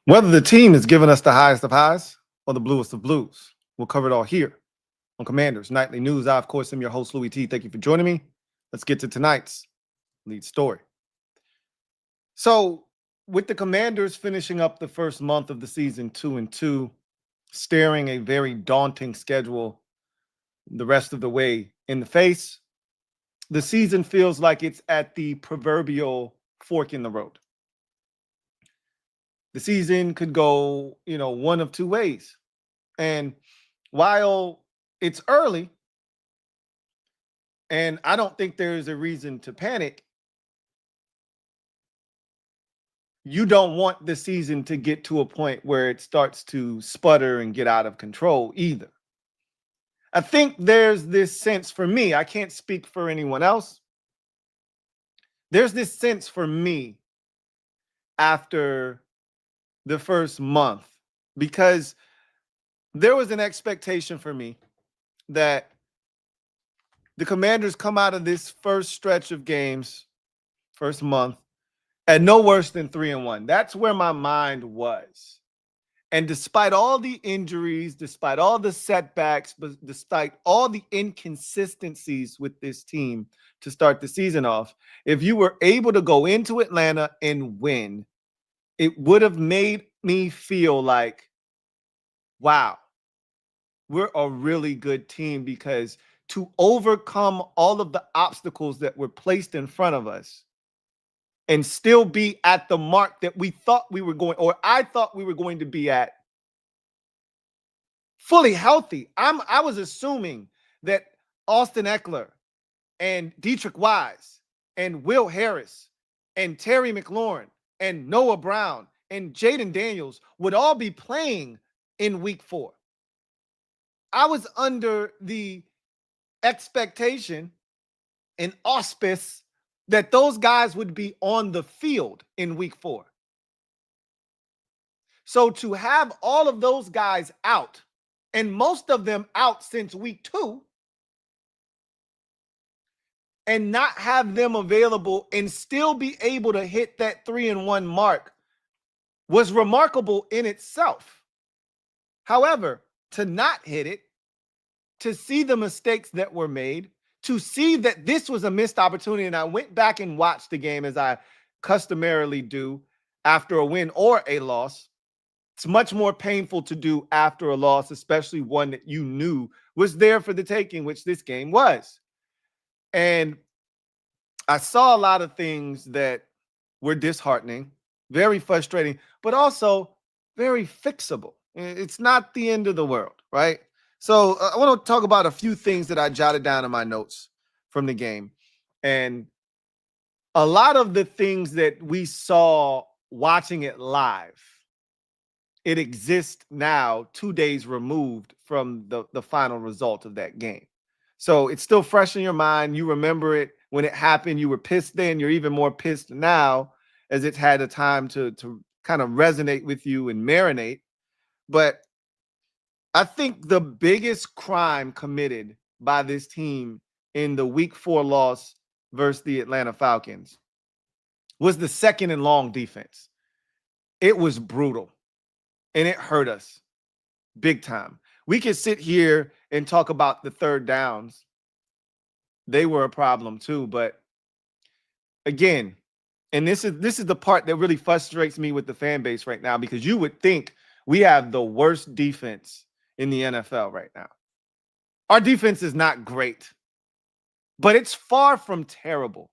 Whether the team is giving us the highest of highs or the bluest of blues, we'll cover it all here on Commanders Nightly News. I, of course, am your host, Louie T. Thank you for joining me. Let's get to tonight's lead story. So, with the Commanders finishing up the first month of the season 2-2, staring a very daunting schedule the rest of the way in the face, the season feels like it's at the proverbial fork in the road. The season could go, one of two ways. And while it's early, and I don't think there's a reason to panic, you don't want the season to get to a point where it starts to sputter and get out of control either. I think there's this sense for me, I can't speak for anyone else. There's this sense for me after the first month, because there was an expectation for me that the Commanders come out of this first stretch of games, first month, at no worse than 3-1. That's where my mind was. And despite all the injuries, despite all the setbacks, but despite all the inconsistencies with this team to start the season off, if you were able to go into Atlanta and win, it would have made me feel like, wow, we're a really good team, because to overcome all of the obstacles that were placed in front of us and still be at the mark that we thought we were going, or I thought we were going to be at, fully healthy. I was assuming that Austin Eckler and Dietrich Wise and Will Harris and Terry McLaurin and Noah Brown and Jaden Daniels would all be playing in week 4. I was under the expectation and auspice that those guys would be on the field in week 4. So to have all of those guys out, and most of them out since week 2, and not have them available and still be able to hit that 3-1 mark was remarkable in itself. However, to not hit it, to see the mistakes that were made, to see that this was a missed opportunity, and I went back and watched the game as I customarily do after a win or a loss. It's much more painful to do after a loss, especially one that you knew was there for the taking, which this game was. And I saw a lot of things that were disheartening, very frustrating, but also very fixable. It's not the end of the world, right? So I want to talk about a few things that I jotted down in my notes from the game. And a lot of the things that we saw watching it live, it exists now 2 days removed from the final result of that game. So it's still fresh in your mind. You remember it when it happened. You were pissed then. You're even more pissed now, as it's had a time to kind of resonate with you and marinate. But I think the biggest crime committed by this team in the week 4 loss versus the Atlanta Falcons was the second and long defense. It was brutal, and it hurt us big time. We could sit here and talk about the third downs. They were a problem too, but again, and this is the part that really frustrates me with the fan base right now, because you would think we have the worst defense in the NFL right now. Our defense is not great, but it's far from terrible.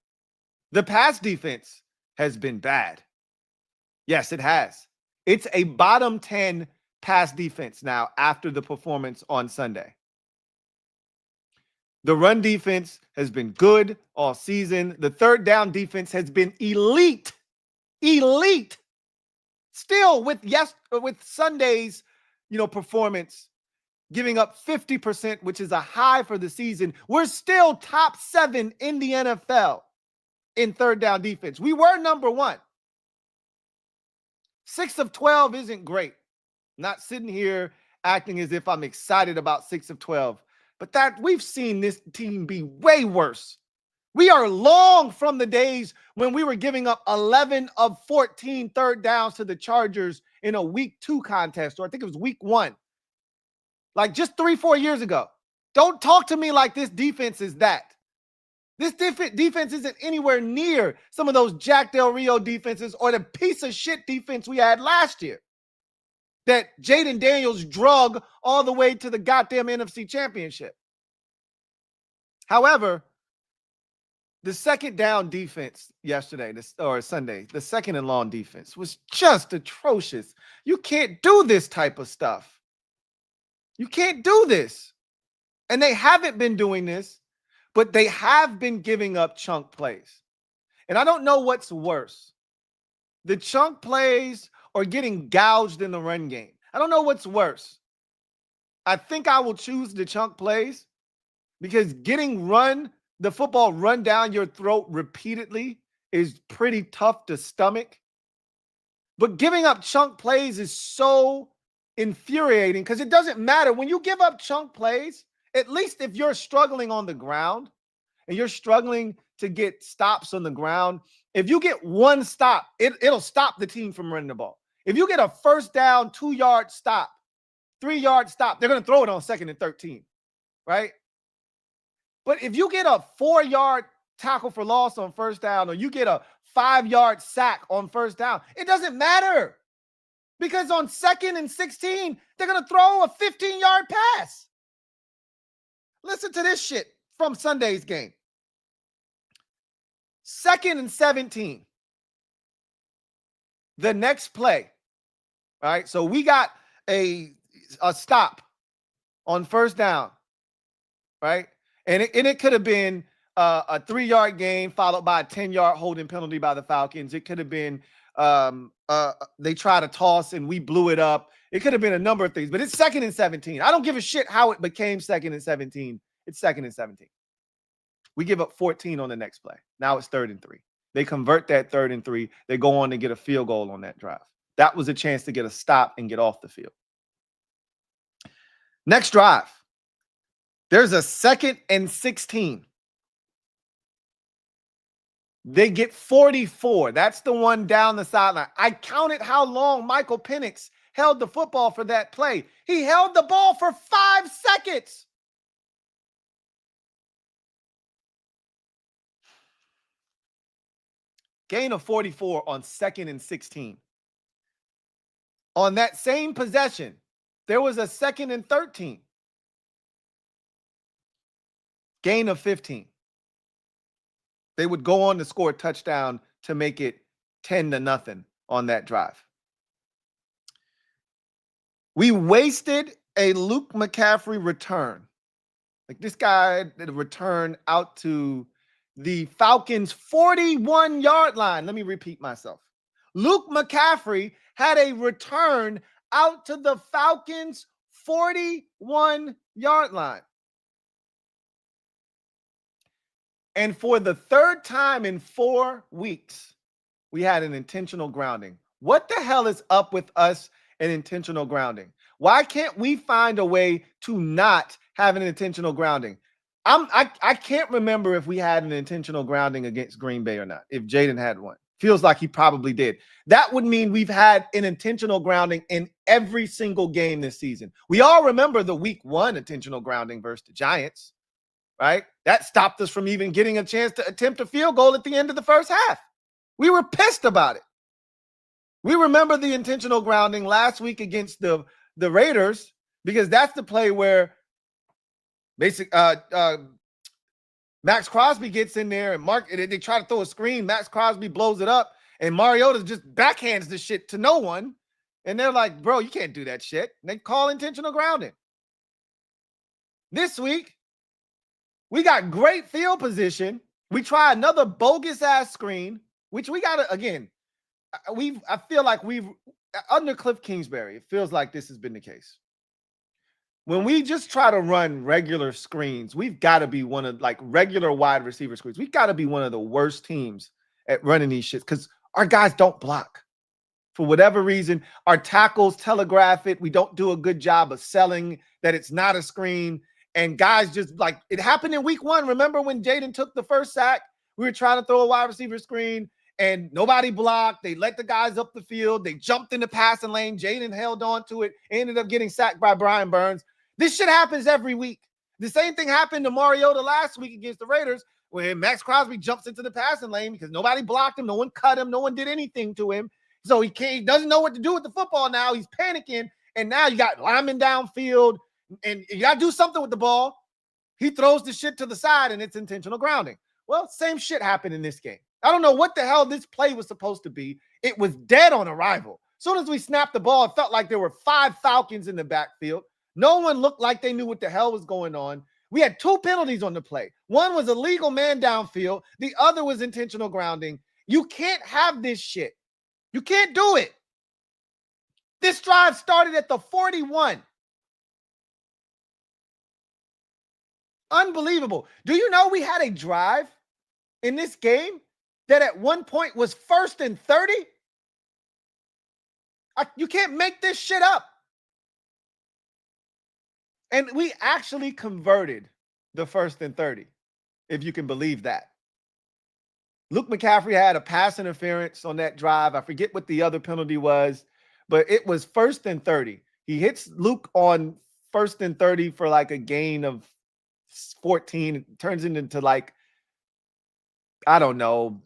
The pass defense has been bad. Yes, it has. It's a bottom 10 pass defense now after the performance on Sunday. The run defense has been good all season. The third down defense has been elite. Elite. Still with Sunday's, performance, giving up 50%, which is a high for the season, we're still top 7 in the NFL in third down defense. We were number 1. 6 of 12 isn't great. Not sitting here acting as if I'm excited about 6 of 12. But that we've seen this team be way worse We are long from the days when we were giving up 11 of 14 third downs to the Chargers in a week 2 contest, or I think it was week 1. Like just 3-4 years ago. Don't talk to me like this defense is that. This defense isn't anywhere near some of those Jack Del Rio defenses or the piece of shit defense we had last year that Jaden Daniels drug all the way to the goddamn NFC Championship. However, the second down defense yesterday, or Sunday, the second and long defense was just atrocious. You can't do this type of stuff. You can't do this. And they haven't been doing this, but they have been giving up chunk plays. And I don't know what's worse, the chunk plays or getting gouged in the run game. I don't know what's worse. I think I will choose the chunk plays because getting the football run down your throat repeatedly is pretty tough to stomach. But giving up chunk plays is so infuriating because it doesn't matter. When you give up chunk plays, at least if you're struggling on the ground and you're struggling to get stops on the ground, if you get one stop, it'll stop the team from running the ball. If you get a first down, 2-yard stop, 3-yard stop, they're going to throw it on 2nd and 13, right? But if you get a 4-yard tackle for loss on first down, or you get a 5-yard sack on first down, it doesn't matter. Because on 2nd and 16, they're going to throw a 15-yard pass. Listen to this shit from Sunday's game. 2nd and 17. The next play. All right, so we got a stop on first down, right? And it could have been a 3-yard gain followed by a 10-yard holding penalty by the Falcons. It could have been they tried to toss and we blew it up. It could have been a number of things, but it's 2nd and 17. I don't give a shit how it became 2nd and 17. It's 2nd and 17. We give up 14 on the next play. Now it's 3rd and 3. They convert that 3rd and 3. They go on to get a field goal on that drive. That was a chance to get a stop and get off the field. Next drive. There's a 2nd and 16. They get 44. That's the one down the sideline. I counted how long Michael Penix held the football for that play. He held the ball for 5 seconds. Gain of 44 on 2nd and 16. On that same possession, there was a 2nd and 13. Gain of 15. They would go on to score a touchdown to make it 10-0 on that drive. We wasted a Luke McCaffrey return. Like this guy did a return out to the Falcons' 41-yard line. Let me repeat myself. Luke McCaffrey had a return out to the Falcons' 41-yard line. And for the 3rd time in 4 weeks, we had an intentional grounding. What the hell is up with us and intentional grounding? Why can't we find a way to not have an intentional grounding? I can't remember if we had an intentional grounding against Green Bay or not, if Jaden had one. Feels like he probably did. That would mean we've had an intentional grounding in every single game this season. We all remember the week 1 intentional grounding versus the Giants, right? That stopped us from even getting a chance to attempt a field goal at the end of the first half. We were pissed about it. We remember the intentional grounding last week against the Raiders because that's the play where Max Crosby gets in there and they try to throw a screen. Max Crosby blows it up and Mariota just backhands the shit to no one. And they're like, bro, you can't do that shit. And they call intentional grounding. This week, we got great field position. We try another bogus ass screen, which we got to, again, I feel like we've, under Cliff Kingsbury, it feels like this has been the case. When we just try to run regular screens, we've got to be one of, like, regular wide receiver screens. We've got to be one of the worst teams at running these shits because our guys don't block. For whatever reason, our tackles telegraph it. We don't do a good job of selling that it's not a screen. And guys just, like, it happened in week 1. Remember when Jaden took the first sack We were trying to throw a wide receiver screen and nobody blocked. They let the guys up the field. They jumped in the passing lane. Jaden held on to it, ended up getting sacked by Brian Burns. This shit happens every week. The same thing happened to Mariota last week against the Raiders, where Max Crosby jumps into the passing lane because nobody blocked him. No one cut him. No one did anything to him. So he doesn't know what to do with the football now. He's panicking. And now you got linemen downfield and you got to do something with the ball. He throws the shit to the side and it's intentional grounding. Well, same shit happened in this game. I don't know what the hell this play was supposed to be. It was dead on arrival. As soon as we snapped the ball, it felt like there were 5 Falcons in the backfield. No one looked like they knew what the hell was going on. We had 2 penalties on the play. One was a legal man downfield. The other was intentional grounding. You can't have this shit. You can't do it. This drive started at the 41. Unbelievable. Do you know we had a drive in this game that at one point was 1st and 30? You can't make this shit up. And we actually converted the 1st and 30, if you can believe that. Luke McCaffrey had a pass interference on that drive. I forget what the other penalty was, but it was 1st and 30. He hits Luke on 1st and 30 for like a gain of 14. It turns it into like, I don't know,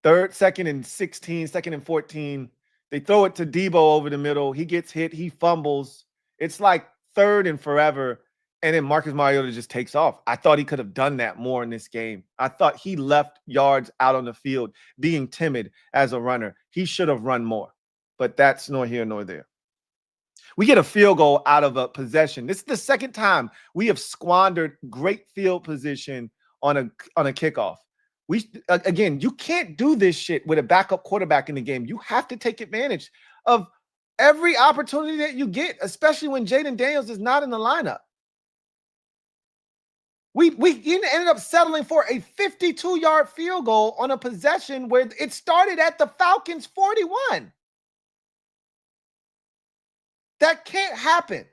2nd and 16, 2nd and 14. They throw it to Debo over the middle. He gets hit. He fumbles. It's like 3rd and forever. And then Marcus Mariota just takes off. I thought he could have done that more in this game. I thought he left yards out on the field being timid as a runner. He should have run more. But that's nor here nor there. We get a field goal out of a possession. This is the second time we have squandered great field position on a kickoff. Again, you can't do this shit with a backup quarterback in the game. You have to take advantage of every opportunity that you get, especially when Jaden Daniels is not in the lineup. We ended up settling for a 52-yard field goal on a possession where it started at the Falcons' 41. That can't happen.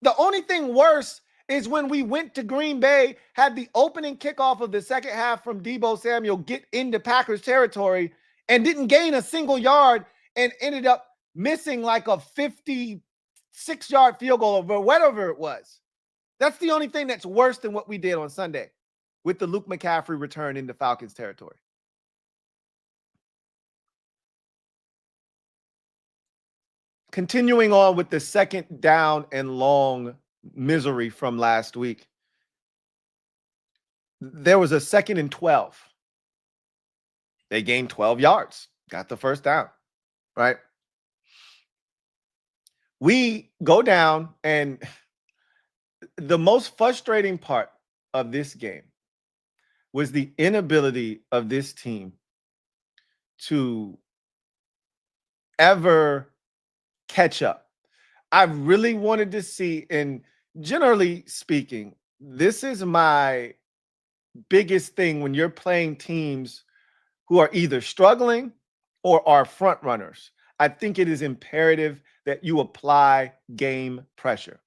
The only thing worse is when we went to Green Bay, had the opening kickoff of the second half from Debo Samuel get into Packers territory and didn't gain a single yard and ended up missing like a 56-yard field goal or whatever it was. That's the only thing that's worse than what we did on Sunday with the Luke McCaffrey return into Falcons territory. Continuing on with the 2nd down and long misery from last week. There was a 2nd and 12. They gained 12 yards, got the 1st down, right? We go down, and the most frustrating part of this game was the inability of this team to ever catch up. I really wanted to see, and generally speaking, this is my biggest thing when you're playing teams who are either struggling or are front runners. I think it is imperative that you apply game pressure.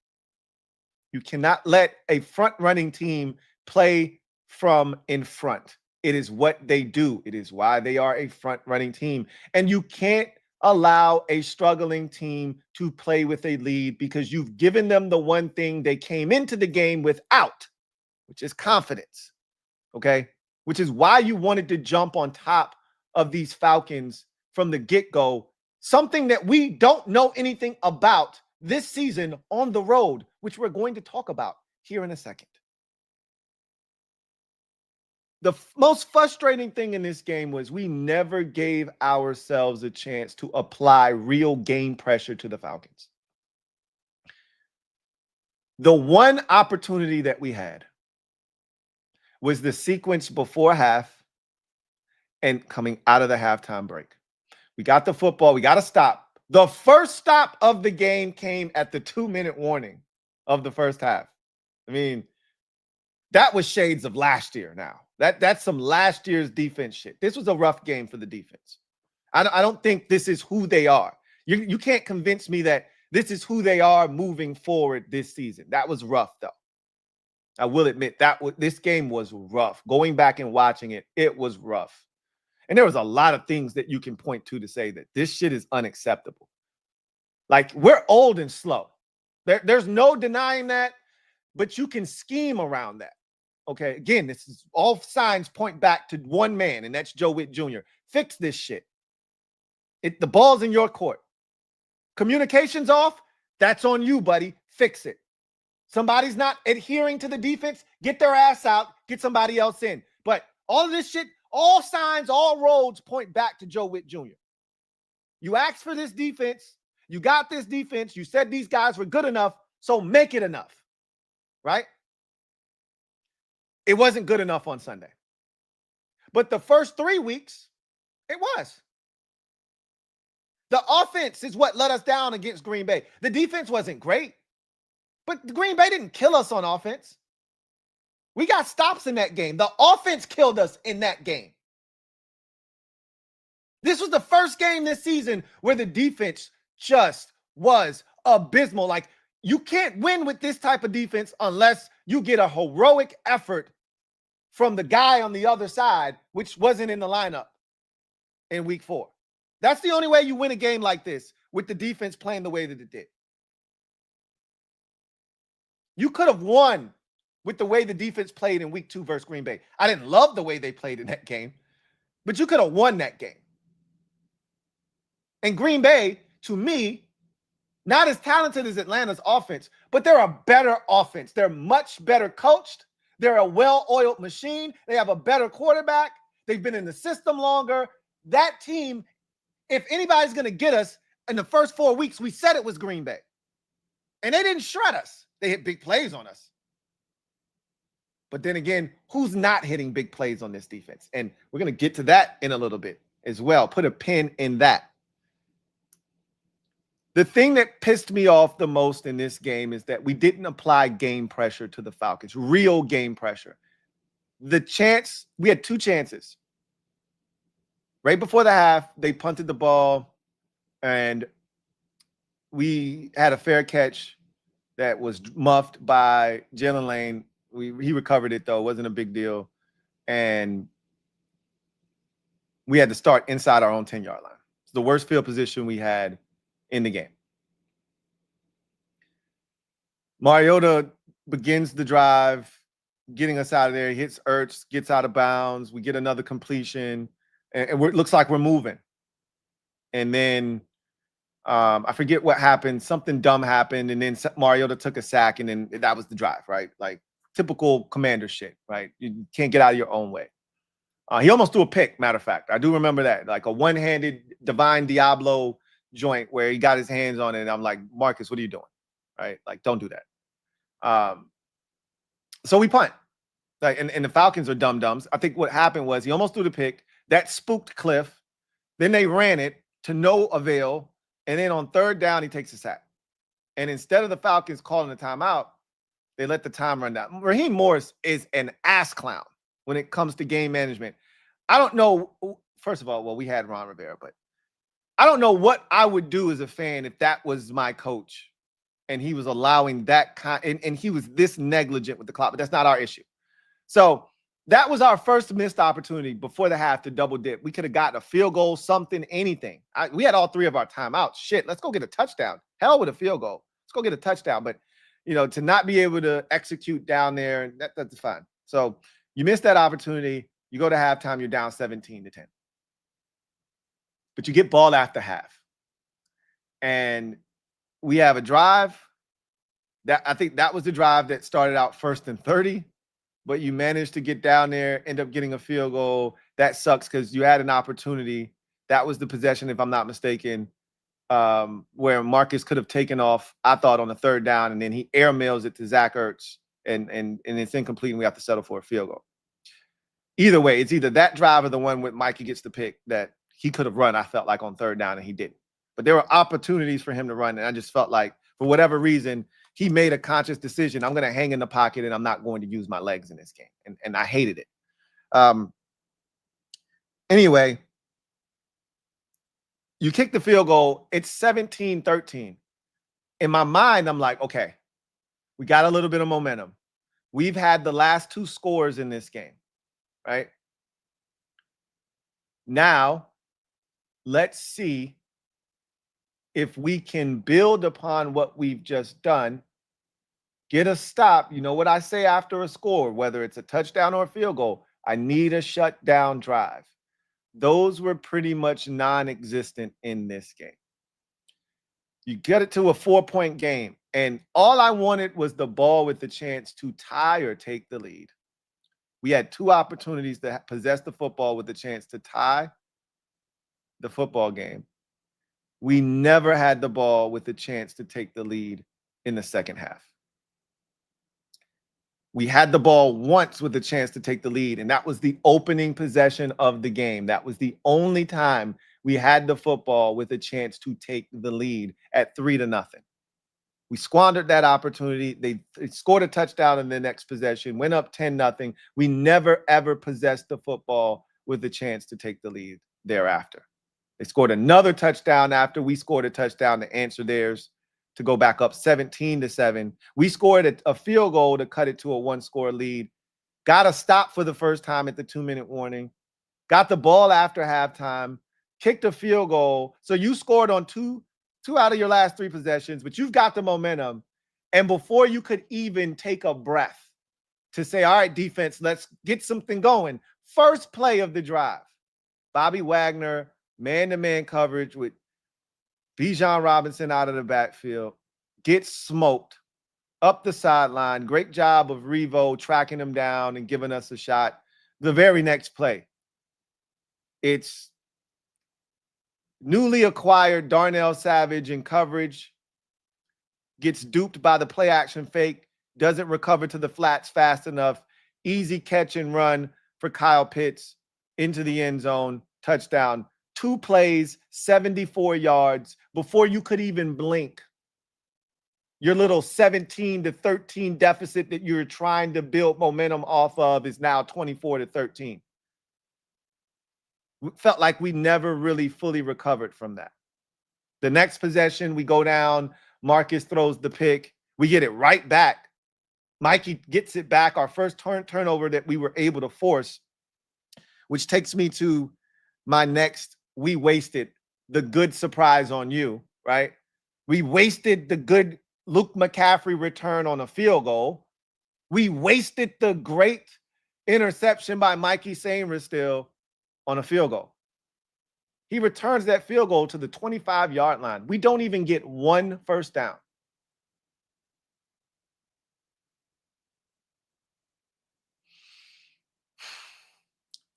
You cannot let a front-running team play from in front. It is what they do. It is why they are a front-running team. And you can't allow a struggling team to play with a lead because you've given them the one thing they came into the game without, which is confidence, okay? Which is why you wanted to jump on top of these Falcons from the get-go, something that we don't know anything about this season on the road, which we're going to talk about here in a second. The most frustrating thing in this game was we never gave ourselves a chance to apply real game pressure to the Falcons. The one opportunity that we had was the sequence before half and coming out of the halftime break. We got the football. We got to stop. The first stop of the game came at the 2-minute warning of the first half. I mean, that was shades of last year now. That's some last year's defense shit. This was a rough game for the defense. I don't think this is who they are. You can't convince me that this is who they are moving forward this season. That was rough, though. I will admit that this game was rough. Going back and watching it, it was rough. And there was a lot of things that you can point to say that this shit is unacceptable. Like, we're old and slow. There's no denying that, but you can scheme around that. Okay, again, this is all signs point back to one man, and that's Joe Witt Jr. Fix this shit. The ball's in your court. Communication's off. That's on you, buddy. Fix it. Somebody's not adhering to the defense. Get their ass out. Get somebody else in. But all of this shit, all signs, all roads point back to Joe Witt Jr. You asked for this defense. You got this defense. You said these guys were good enough, so make it enough, right? It wasn't good enough on Sunday. But the first 3 weeks, it was. The offense is what let us down against Green Bay. The defense wasn't great, but Green Bay didn't kill us on offense. We got stops in that game. The offense killed us in that game. This was the first game this season where the defense just was abysmal. Like, you can't win with this type of defense unless you get a heroic effort from the guy on the other side, which wasn't in the lineup in week 4. That's the only way you win a game like this, with the defense playing the way that it did. You could have won with the way the defense played in week 2 versus Green Bay. I didn't love the way they played in that game, but you could have won that game. And Green Bay, to me, not as talented as Atlanta's offense, but they're a better offense. They're much better coached. They're a well-oiled machine. They have a better quarterback. They've been in the system longer. That team, if anybody's going to get us in the first 4 weeks, we said it was Green Bay. And they didn't shred us. They hit big plays on us. But then again, who's not hitting big plays on this defense? And we're going to get to that in a little bit as well. Put a pin in that. The thing that pissed me off the most in this game is that we didn't apply game pressure to the Falcons, real game pressure. We had 2 chances. Right before the half, they punted the ball, and we had a fair catch that was muffed by Jalen Lane. He recovered it, though. It wasn't a big deal. And we had to start inside our own 10-yard line. It's the worst field position we had in the game. Mariota begins the drive, getting us out of there. He hits Ertz, gets out of bounds. We get another completion, and it looks like we're moving. And then I forget what happened. Something dumb happened, and then Mariota took a sack, and then that was the drive, right? Like typical Commander shit, right? You can't get out of your own way. He almost threw a pick, matter of fact. I do remember that, like a one-handed Divine Diablo joint where he got his hands on it, and I'm like, Marcus, what are you doing? Right? Like, don't do that. So we punt. Like, and the Falcons are dum-dums. I think what happened was he almost threw the pick. That spooked Cliff. Then they ran it to no avail. And then on 3rd down, he takes a sack. And instead of the Falcons calling a timeout, they let the time run down. Raheem Morris is an ass clown when it comes to game management. I don't know. First of all, well, we had Ron Rivera, but I don't know what I would do as a fan if that was my coach and he was allowing that and he was this negligent with the clock, but that's not our issue. So that was our first missed opportunity before the half to double dip. We could have gotten a field goal, something, anything. We had all 3 of our timeouts. Shit, let's go get a touchdown. Hell with a field goal. Let's go get a touchdown. But, to not be able to execute down there, that's fine. So you missed that opportunity. You go to halftime, you're down 17-10. But you get ball after half. And we have a drive. I think that was the drive that started out 1st and 30. But you managed to get down there, end up getting a field goal. That sucks because you had an opportunity. That was the possession, if I'm not mistaken, where Marcus could have taken off, I thought, on the 3rd down, and then he airmails it to Zach Ertz, and it's incomplete, and we have to settle for a field goal. Either way, it's either that drive or the one with Mikey gets the pick that he could have run, I felt like, on 3rd down, and he didn't. But there were opportunities for him to run, and I just felt like, for whatever reason, he made a conscious decision. I'm going to hang in the pocket, and I'm not going to use my legs in this game. And I hated it. Anyway, you kick the field goal. It's 17-13. In my mind, I'm like, okay, we got a little bit of momentum. We've had the last 2 scores in this game, right? Now, let's see if we can build upon what we've just done, get a stop. You know what I say after a score, whether it's a touchdown or a field goal, I need a shutdown drive. Those were pretty much non-existent in this game. You get it to a 4-point game, and all I wanted was the ball with the chance to tie or take the lead. We had 2 opportunities to possess the football with the chance to tie the football game. We never had the ball with the chance to take the lead in the second half. We had the ball once with a chance to take the lead, and that was the opening possession of the game. That was the only time we had the football with a chance to take the lead at 3-0. We squandered that opportunity. They scored a touchdown in the next possession, went up 10-0. We never, ever possessed the football with a chance to take the lead thereafter. They scored another touchdown after we scored a touchdown to answer theirs, to go back up 17-7. We scored a field goal to cut it to a 1-score lead. Got a stop for the first time at the 2-minute warning. Got the ball after halftime. Kicked a field goal. So you scored on two out of your last 3 possessions, but you've got the momentum. And before you could even take a breath to say, all right, defense, let's get something going, first play of the drive, Bobby Wagner, man-to-man coverage with Bijan Robinson out of the backfield, gets smoked up the sideline. Great job of Revo tracking him down and giving us a shot. The very next play, it's newly acquired Darnell Savage in coverage, gets duped by the play action fake, doesn't recover to the flats fast enough. Easy catch and run for Kyle Pitts into the end zone. Touchdown. 2 plays, 74 yards before you could even blink. Your little 17-13 deficit that you're trying to build momentum off of is now 24-13. Felt like we never really fully recovered from that. The next possession, we go down. Marcus throws the pick. We get it right back. Mikey gets it back. Our first turnover that we were able to force, which takes me to my next. We wasted the good surprise on you, right? We wasted the good Luke McCaffrey return on a field goal. We wasted the great interception by Mikey Sainristil on a field goal. He returns that field goal to the 25-yard line. We don't even get 1 first down.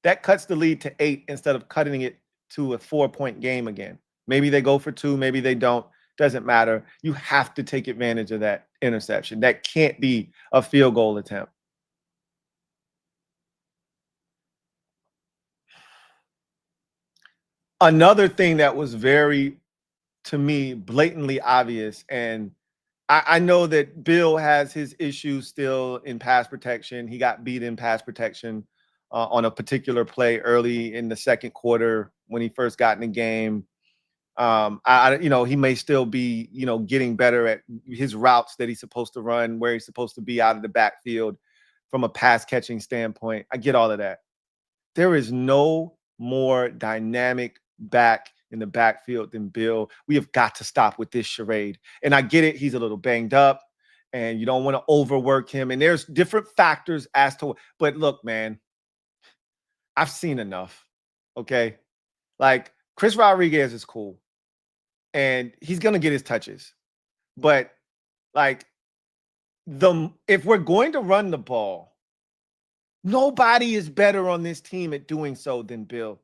That cuts the lead to 8 instead of cutting it to a 4-point game again. Maybe they go for 2, maybe they don't. Doesn't matter. You have to take advantage of that interception. That can't be a field goal attempt. Another thing that was very, to me, blatantly obvious, and I know that Bill has his issues still in pass protection. He got beat in pass protection on a particular play early in the second quarter when he first got in the game. He may still be, getting better at his routes that he's supposed to run, where he's supposed to be out of the backfield from a pass catching standpoint. I get all of that. There is no more dynamic back in the backfield than Bill. We have got to stop with this charade. And I get it. He's a little banged up and you don't want to overwork him. And there's different factors as to, but look, man, I've seen enough. Okay. Like Chris Rodriguez is cool and he's going to get his touches, but like if we're going to run the ball, nobody is better on this team at doing so than Bill.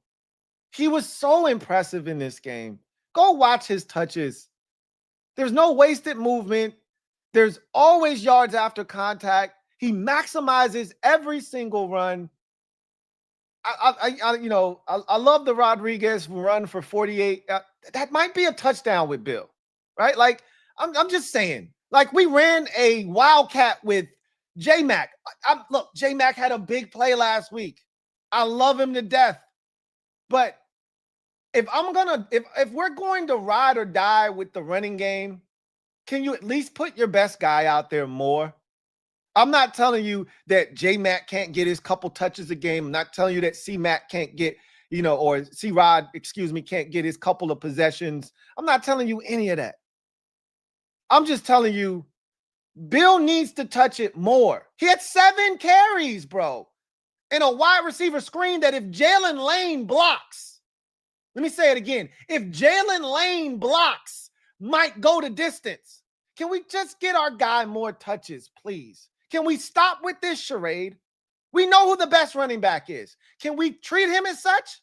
He was so impressive in this game. Go watch his touches. There's no wasted movement. There's always yards after contact. He maximizes every single run. I love the Rodriguez run for 48. That might be a touchdown with Bill, right? Like, I'm just saying. Like, we ran a wildcat with J-Mac. Look, J-Mac had a big play last week. I love him to death. But if we're going to ride or die with the running game, can you at least put your best guy out there more? I'm not telling you that J-Mac can't get his couple touches a game. I'm not telling you that C-Mac can't get, or C-Rod, can't get his couple of possessions. I'm not telling you any of that. I'm just telling you Bill needs to touch it more. He had 7 carries, bro, in a wide receiver screen that if Jalen Lane blocks, let me say it again, if Jalen Lane blocks, might go the distance. Can we just get our guy more touches, please? Can we stop with this charade? We know who the best running back is. Can we treat him as such?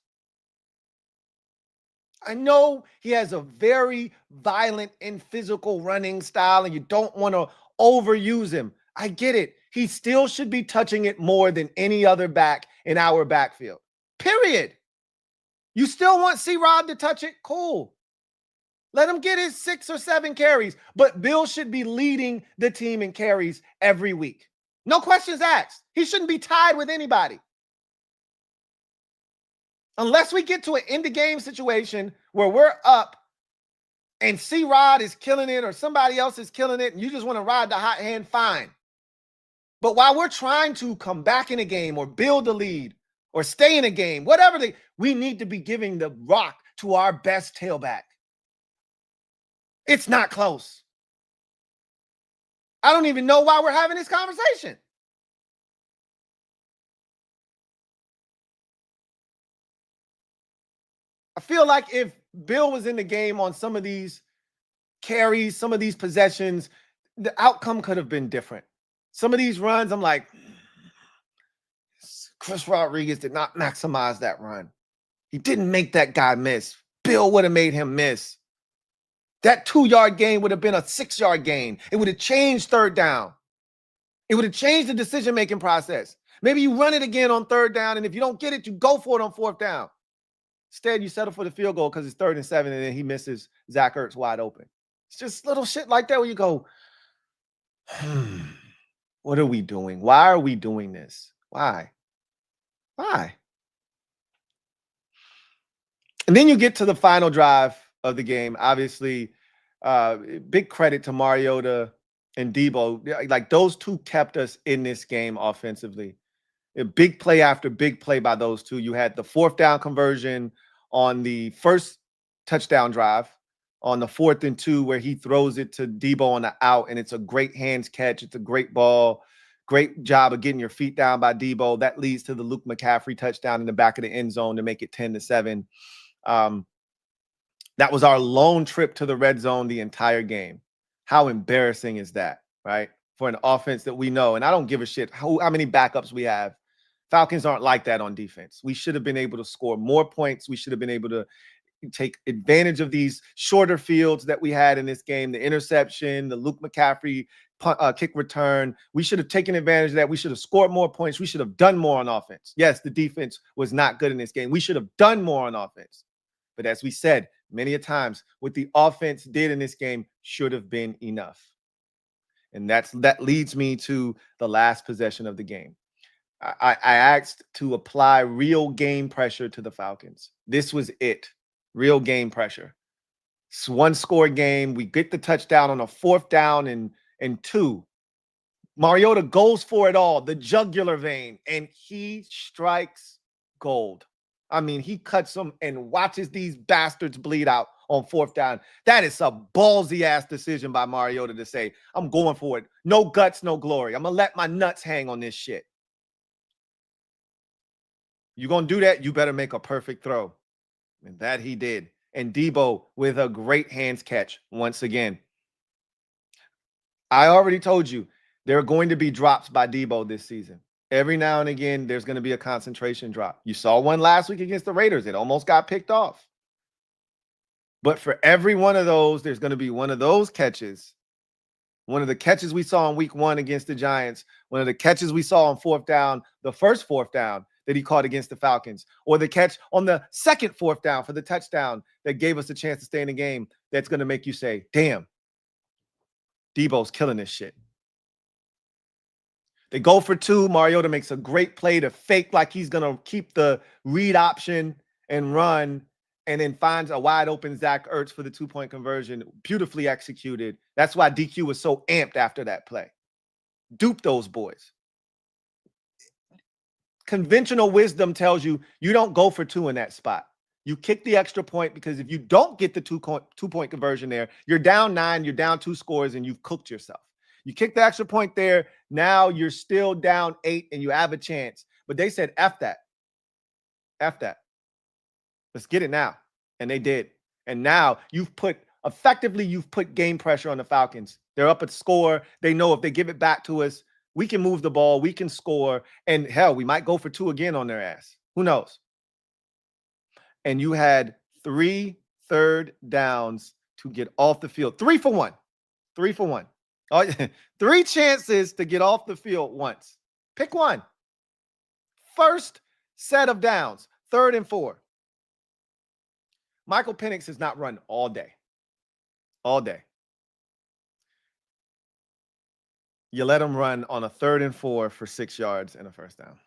I know he has a very violent and physical running style, and you don't want to overuse him. I get it. He still should be touching it more than any other back in our backfield. Period. You still want C-Rod to touch it? Cool. Let him get his 6 or 7 carries, but Bill should be leading the team in carries every week. No questions asked. He shouldn't be tied with anybody. Unless we get to an end-of-game situation where we're up and C-Rod is killing it or somebody else is killing it and you just want to ride the hot hand, fine. But while we're trying to come back in a game or build a lead or stay in a game, whatever we need to be giving the rock to our best tailback. It's not close. I don't even know why we're having this conversation. I feel like if Bill was in the game on some of these carries, some of these possessions, the outcome could have been different. Some of these runs, I'm like, Chris Rodriguez did not maximize that run. He didn't make that guy miss. Bill would have made him miss. That 2-yard gain would have been a 6-yard gain. It would have changed third down. It would have changed the decision-making process. Maybe you run it again on third down, and if you don't get it, you go for it on fourth down. Instead, you settle for the field goal because it's 3rd and 7, and then he misses Zach Ertz wide open. It's just little shit like that where you go, what are we doing? Why are we doing this? Why? And then you get to the final drive of the game. Obviously, big credit to Mariota and Debo. Like, those two kept us in this game offensively. A big play after big play by those two. You had the 4th down conversion on the first touchdown drive, on the 4th and 2, where he throws it to Debo on the out, and it's a great hands catch. It's a great ball. Great job of getting your feet down by Debo. That leads to the Luke McCaffrey touchdown in the back of the end zone to make it 10-7. That was our lone trip to the red zone the entire game. How embarrassing is that, right? For an offense that we know, and I don't give a shit how many backups we have. Falcons aren't like that on defense. We should have been able to score more points. We should have been able to take advantage of these shorter fields that we had in this game, the interception, the Luke McCaffrey kick return. We should have taken advantage of that. We should have scored more points. We should have done more on offense. Yes, the defense was not good in this game. We should have done more on offense. But as we said many a times, what the offense did in this game should have been enough. And that leads me to the last possession of the game. I asked to apply real game pressure to the Falcons. This was it. Real game pressure. It's 1-score game. We get the touchdown on a 4th down and 2. Mariota goes for it all, the jugular vein, and he strikes gold. I mean, he cuts them and watches these bastards bleed out on 4th down. That is a ballsy-ass decision by Mariota to say, I'm going for it. No guts, no glory. I'm going to let my nuts hang on this shit. You're going to do that, you better make a perfect throw. And that he did. And Debo with a great hands catch once again. I already told you there are going to be drops by Debo this season. Every now and again, there's going to be a concentration drop. You saw one last week against the Raiders. It almost got picked off. But for every one of those, there's going to be one of those catches. One of the catches we saw in week 1 against the Giants. One of the catches we saw on 4th down, the first 4th down that he caught against the Falcons. Or the catch on the second 4th down for the touchdown that gave us a chance to stay in the game. That's going to make you say, damn, Debo's killing this shit. They go for 2. Mariota makes a great play to fake like he's going to keep the read option and run, and then finds a wide open Zach Ertz for the 2-point conversion. Beautifully executed. That's why DQ was so amped after that play. Dupe those boys. Conventional wisdom tells you you don't go for 2 in that spot. You kick the extra point, because if you don't get the two-point conversion there, you're down 9, you're down 2 scores, and you've cooked yourself. You kick the extra point there, now you're still down 8, and you have a chance. But they said, F that. F that. Let's get it now. And they did. And now you've put game pressure on the Falcons. They're up at score. They know if they give it back to us, we can move the ball, we can score, and hell, we might go for 2 again on their ass. Who knows? And you had 3 third downs to get off the field. 3 for 1. 3 for 1. Oh, 3 chances to get off the field once. Pick one. First set of downs, 3rd and 4. Michael Penix has not run all day. All day. You let him run on a 3rd and 4 for 6 yards and a first down.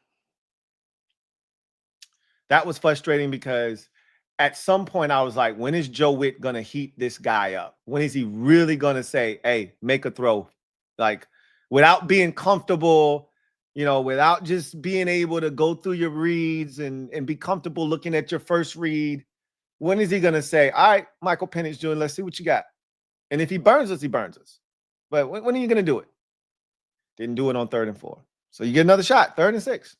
That was frustrating, because at some point I was like, when is Joe Witt going to heat this guy up? When is he really going to say, hey, make a throw? Like, without being comfortable, without just being able to go through your reads and be comfortable looking at your first read. When is he going to say, all right, Michael Penix Jr., let's see what you got? And if he burns us, he burns us. But when are you going to do it? Didn't do it on 3rd and 4. So you get another shot, 3rd and 6.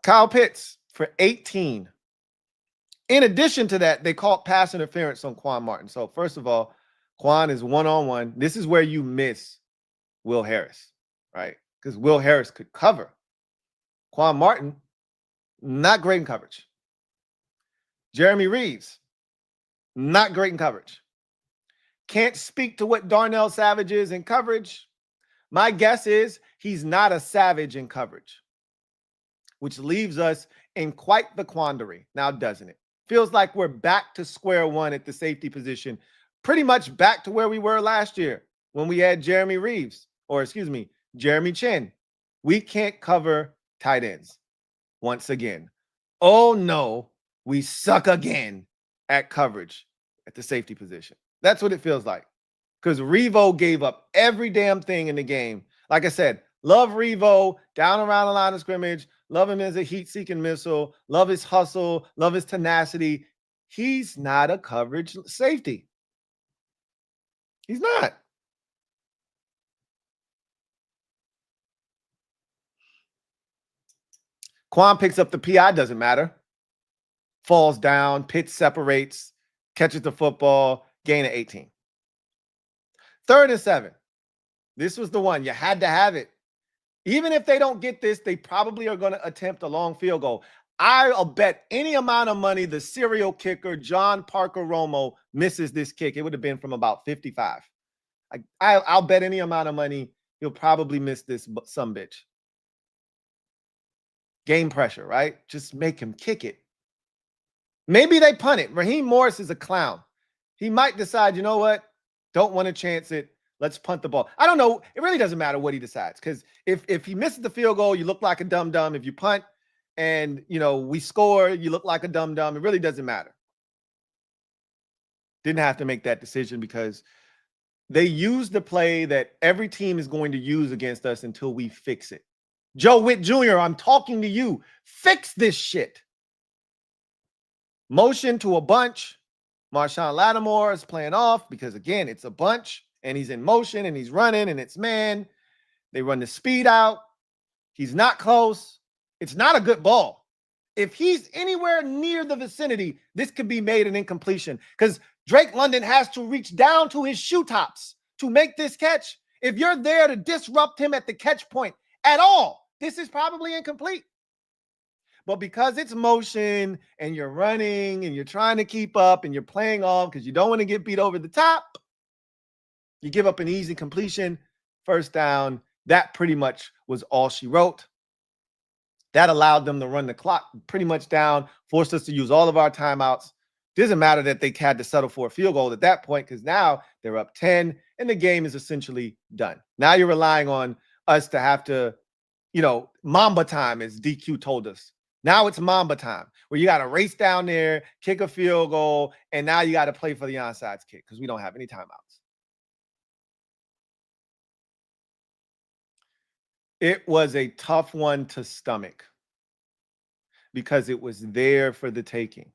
Kyle Pitts for 18. In addition to that, they called pass interference on Quan Martin. So first of all, Quan is one-on-one. This is where you miss Will Harris, right? Because Will Harris could cover. Quan Martin, not great in coverage. Jeremy Reeves, not great in coverage. Can't speak to what Darnell Savage is in coverage. My guess is he's not a Savage in coverage, which leaves us in quite the quandary now, doesn't it? Feels like we're back to square one at the safety position, pretty much back to where we were last year when we had Jeremy Chin. We can't cover tight ends once again. Oh no, we suck again at coverage at the safety position. That's what it feels like, because Revo gave up every damn thing in the game. Like I said, love Revo down around the line of scrimmage. Love him as a heat-seeking missile. Love his hustle. Love his tenacity. He's not a coverage safety. He's not. Quan picks up the PI, doesn't matter. Falls down, Pitts separates, catches the football, gain of 18. 3rd and 7. This was the one. You had to have it. Even if they don't get this, they probably are going to attempt a long field goal. I'll bet any amount of money the serial kicker, John Parker Romo, misses this kick. It would have been from about 55. I'll bet any amount of money he'll probably miss this sumbitch. Game pressure, right? Just make him kick it. Maybe they punt it. Raheem Morris is a clown. He might decide, you know what? Don't want to chance it. Let's punt the ball. I don't know. It really doesn't matter what he decides, because if he misses the field goal, you look like a dum-dum. If you punt and, we score, you look like a dum-dum. It really doesn't matter. Didn't have to make that decision, because they used the play that every team is going to use against us until we fix it. Joe Witt Jr., I'm talking to you. Fix this shit. Motion to a bunch. Marshawn Lattimore is playing off because, again, it's a bunch, and he's in motion, and he's running, and it's man. They run the speed out. He's not close. It's not a good ball. If he's anywhere near the vicinity, this could be made an incompletion, because Drake London has to reach down to his shoe tops to make this catch. If you're there to disrupt him at the catch point at all, this is probably incomplete. But because it's motion and you're running and you're trying to keep up and you're playing off because you don't want to get beat over the top, you give up an easy completion, first down. That pretty much was all she wrote. That allowed them to run the clock pretty much down, forced us to use all of our timeouts. Doesn't matter that they had to settle for a field goal at that point, because now they're up 10 and the game is essentially done. Now you're relying on us to have to, Mamba time, as DQ told us. Now it's Mamba time, where you got to race down there, kick a field goal, and now you got to play for the onside kick because we don't have any timeouts. It was a tough one to stomach because it was there for the taking.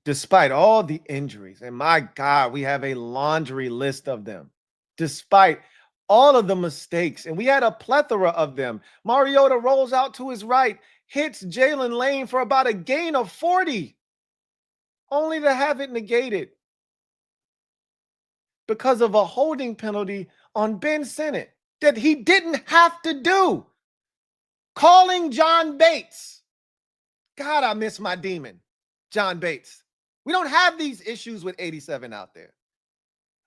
Despite all the injuries, and my God, we have a laundry list of them. Despite all of the mistakes, and we had a plethora of them. Mariota rolls out to his right, hits Jalen Lane for about a gain of 40, only to have it negated because of a holding penalty on Ben Sinnott that he didn't have to do. Calling John Bates. God, I miss my demon, John Bates. We don't have these issues with 87 out there.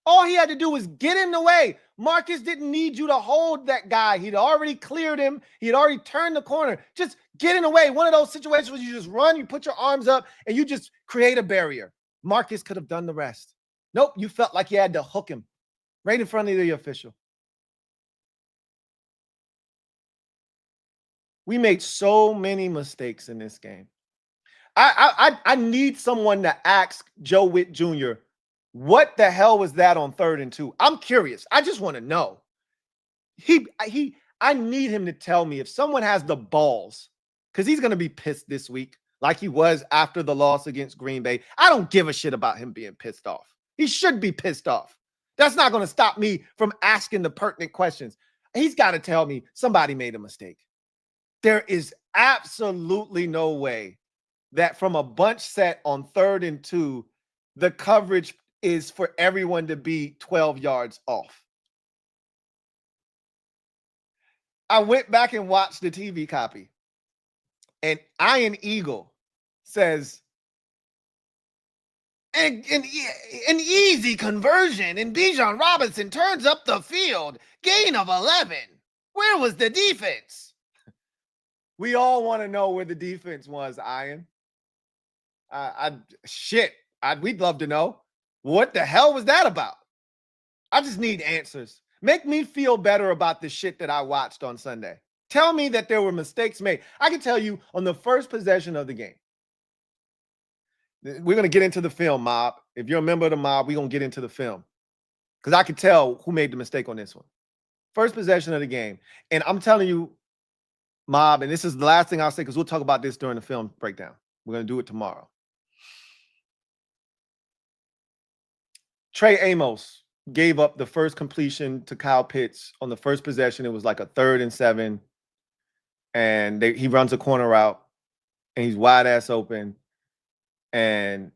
All he had to do was get in the way. Marcus didn't need you to hold that guy. He'd already cleared him. He had already turned the corner. Just get in the way. One of those situations where you just run, you put your arms up, and you just create a barrier. Marcus could have done the rest. Nope, you felt like you had to hook him right in front of the official. We made so many mistakes in this game. I need someone to ask Joe Witt Jr., what the hell was that on 3rd and 2? I'm curious. I just want to know. I need him to tell me if someone has the balls, because he's going to be pissed this week like he was after the loss against Green Bay. I don't give a shit about him being pissed off. He should be pissed off. That's not going to stop me from asking the pertinent questions. He's got to tell me somebody made a mistake. There is absolutely no way that from a bunch set on 3rd and 2, the coverage is for everyone to be 12 yards off. I went back and watched the TV copy, and Iron Eagle says, an easy conversion, and Bijan Robinson turns up the field, gain of 11. Where was the defense? We all want to know where the defense was, Iron. We'd love to know. What the hell was that about? I just need answers. Make me feel better about the shit that I watched on Sunday. Tell me that there were mistakes made. I can tell you on the first possession of the game. We're going to get into the film, Mob. If you're a member of the Mob, we're going to get into the film. Because I could tell who made the mistake on this one. First possession of the game. And I'm telling you, Mob, and this is the last thing I'll say because we'll talk about this during the film breakdown. We're going to do it tomorrow. Trey Amos gave up the first completion to Kyle Pitts on the first possession. It was like a 3rd and 7. And he runs a corner route, and he's wide ass open. And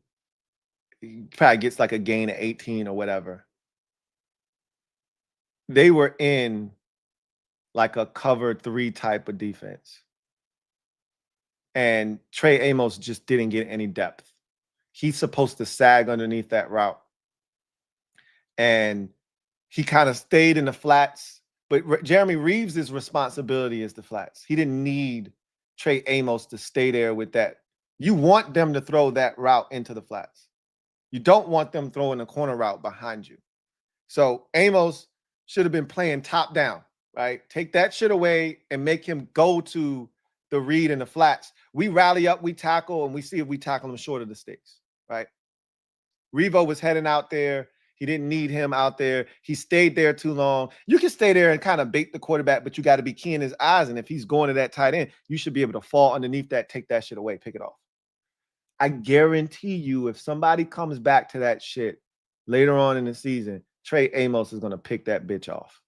he probably gets like a gain of 18 or whatever. They were in like a cover 3 type of defense. And Trey Amos just didn't get any depth. He's supposed to sag underneath that route. And he kind of stayed in the flats. But Jeremy Reeves' responsibility is the flats. He didn't need Trey Amos to stay there with that. You want them to throw that route into the flats. You don't want them throwing a corner route behind you. So Amos should have been playing top down, right? Take that shit away and make him go to the read in the flats. We rally up, we tackle, and we see if we tackle him short of the sticks, right? Revo was heading out there. He didn't need him out there. He stayed there too long. You can stay there and kind of bait the quarterback, but you got to be key in his eyes. And if he's going to that tight end, you should be able to fall underneath that, take that shit away, pick it off. I guarantee you, if somebody comes back to that shit later on in the season, Trey Amos is going to pick that bitch off.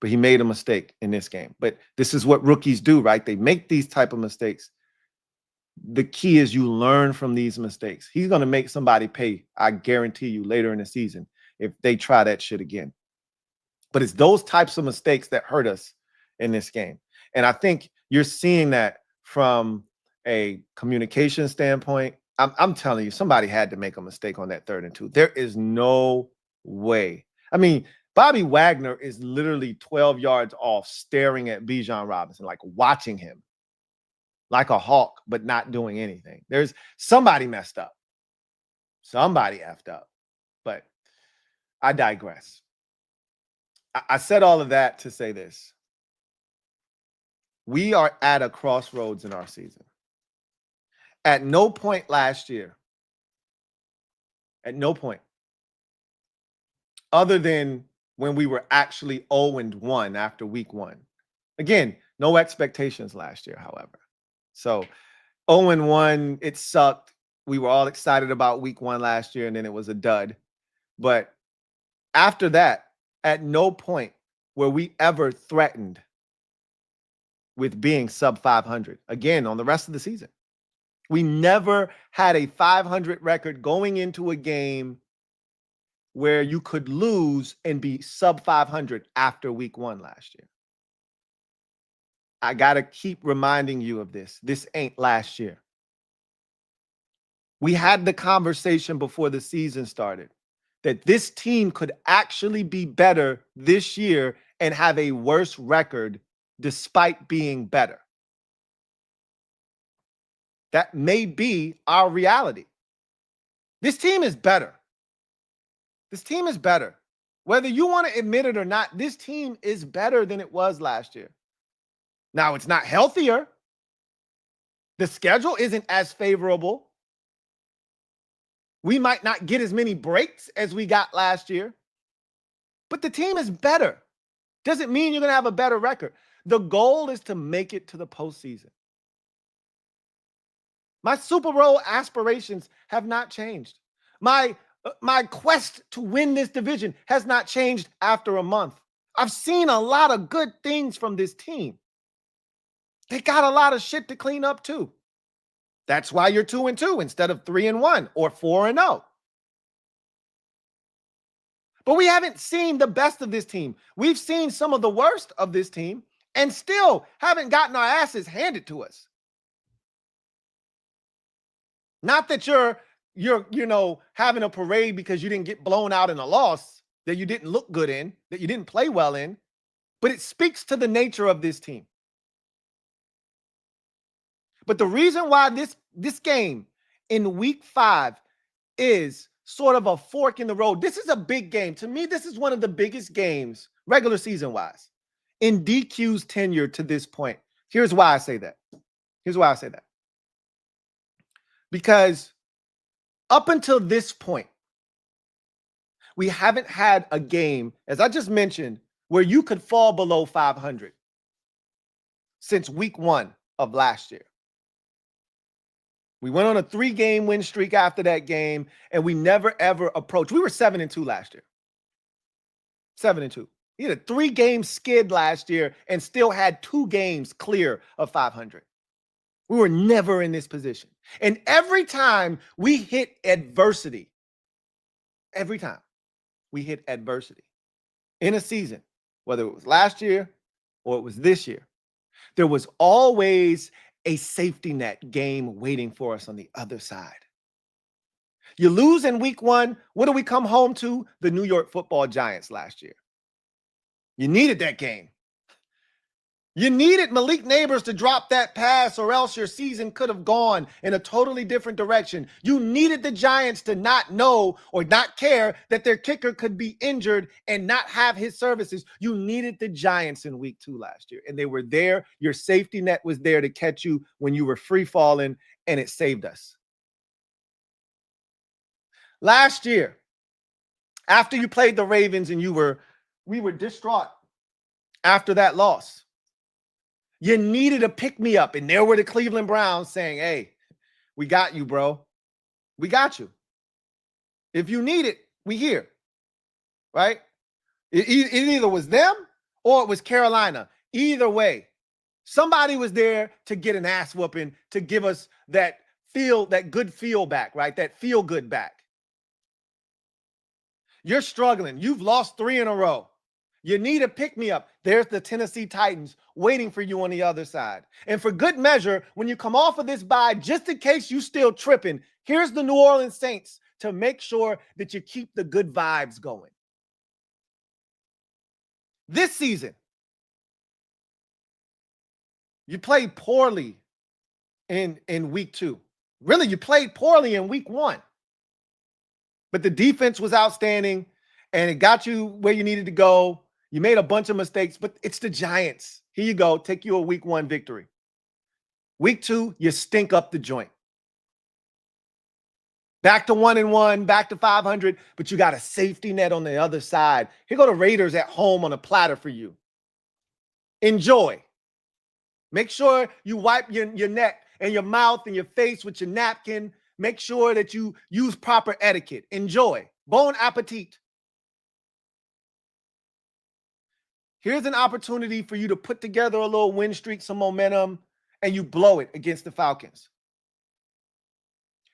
But he made a mistake in this game. But this is what rookies do, right? They make these type of mistakes. The key is you learn from these mistakes. He's going to make somebody pay, I guarantee you, later in the season if they try that shit again. But it's those types of mistakes that hurt us in this game. And I think you're seeing that from a communication standpoint. I'm telling you, somebody had to make a mistake on that 3rd and 2. There is no way. I mean, Bobby Wagner is literally 12 yards off staring at Bijan Robinson, like watching him. Like a hawk, but not doing anything. There's somebody messed up. Somebody effed up. But I digress. I said all of that to say this. We are at a crossroads in our season. At no point last year, at no point, other than when we were actually 0-1 after week 1, Again, no expectations last year, however. So 0-1, it sucked. We were all excited about week 1 last year, and then it was a dud. But after that, at no point were we ever threatened with being sub 500 again on the rest of the season. We never had a 500 record going into a game where you could lose and be sub 500 after week 1 last year. I got to keep reminding you of this. This ain't last year. We had the conversation before the season started that this team could actually be better this year and have a worse record despite being better. That may be our reality. This team is better. This team is better. Whether you want to admit it or not, this team is better than it was last year. Now, it's not healthier. The schedule isn't as favorable. We might not get as many breaks as we got last year. But the team is better. Doesn't mean you're going to have a better record. The goal is to make it to the postseason. My Super Bowl aspirations have not changed. My quest to win this division has not changed after a month. I've seen a lot of good things from this team. They got a lot of shit to clean up too. That's why you're 2-2 instead of 3-1 or 4-0. But we haven't seen the best of this team. We've seen some of the worst of this team and still haven't gotten our asses handed to us. Not that you're having a parade because you didn't get blown out in a loss that you didn't look good in, that you didn't play well in, but it speaks to the nature of this team. But the reason why this game in week 5 is sort of a fork in the road, this is a big game. To me, this is one of the biggest games, regular season-wise, in DQ's tenure to this point. Here's why I say that. Because up until this point, we haven't had a game, as I just mentioned, where you could fall below 500 since week 1 of last year. We went on a 3-game win streak after that game, and we never, ever approached. We were 7-2 last year. 7-2. He had a 3-game skid last year and still had 2 games clear of 500. We were never in this position. And every time we hit adversity in a season, whether it was last year or it was this year, there was always a safety net game waiting for us on the other side. You lose in week 1. What do we come home to? The New York Football Giants last year. You needed that game. You needed Malik Neighbors to drop that pass, or else your season could have gone in a totally different direction. You needed the Giants to not know or not care that their kicker could be injured and not have his services. You needed the Giants in week 2 last year, and they were there. Your safety net was there to catch you when you were free falling, and it saved us. Last year, after you played the Ravens and we were distraught after that loss, you needed a pick-me-up, and there were the Cleveland Browns saying, hey, we got you, bro. We got you. If you need it, we here, right? It either was them or it was Carolina. Either way, somebody was there to get an ass whooping, to give us that good feel back, right? That feel good back. You're struggling. You've lost 3 in a row. You need a pick-me-up. There's the Tennessee Titans waiting for you on the other side. And for good measure, when you come off of this bye, just in case you still tripping, here's the New Orleans Saints to make sure that you keep the good vibes going. This season, you played poorly in week 2. Really, you played poorly in week 1. But the defense was outstanding, and it got you where you needed to go. You made a bunch of mistakes, but it's the Giants. Here you go. Take you a week 1 victory. Week 2, you stink up the joint. Back to 1-1, back to 500, but you got a safety net on the other side. Here go the Raiders at home on a platter for you. Enjoy. Make sure you wipe your neck and your mouth and your face with your napkin. Make sure that you use proper etiquette. Enjoy. Bon appetit. Here's an opportunity for you to put together a little win streak, some momentum, and you blow it against the Falcons.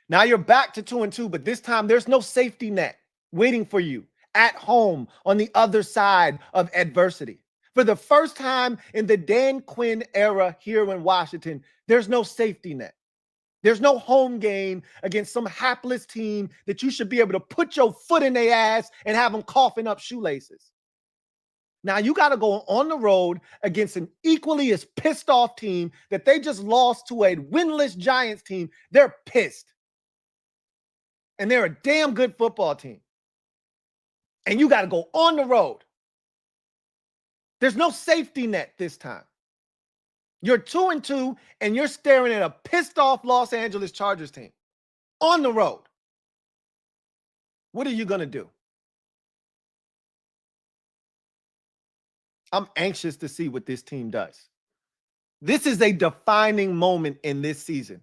Now you're back to 2-2, but this time there's no safety net waiting for you at home on the other side of adversity. For the first time in the Dan Quinn era here in Washington, there's no safety net. There's no home game against some hapless team that you should be able to put your foot in their ass and have them coughing up shoelaces. Now you got to go on the road against an equally as pissed off team that they just lost to a winless Giants team. They're pissed. And they're a damn good football team. And you got to go on the road. There's no safety net this time. You're 2-2, and you're staring at a pissed off Los Angeles Chargers team on the road. What are you going to do? I'm anxious to see what this team does. This is a defining moment in this season.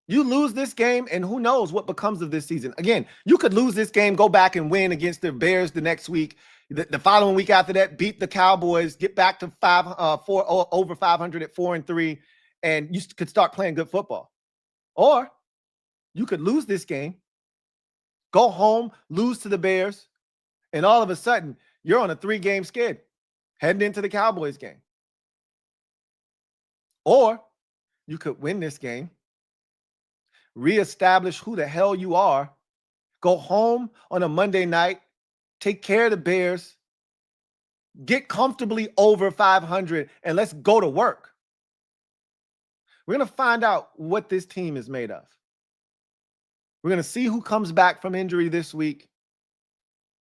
You lose this game, and who knows what becomes of this season. Again, you could lose this game, go back and win against the Bears the next week. The following week after that, beat the Cowboys, get back to over 500 at 4-3, and you could start playing good football. Or you could lose this game, go home, lose to the Bears, and all of a sudden, you're on a 3-game skid heading into the Cowboys game. Or you could win this game, reestablish who the hell you are, go home on a Monday night, take care of the Bears, get comfortably over 500, and let's go to work. We're going to find out what this team is made of. We're going to see who comes back from injury this week.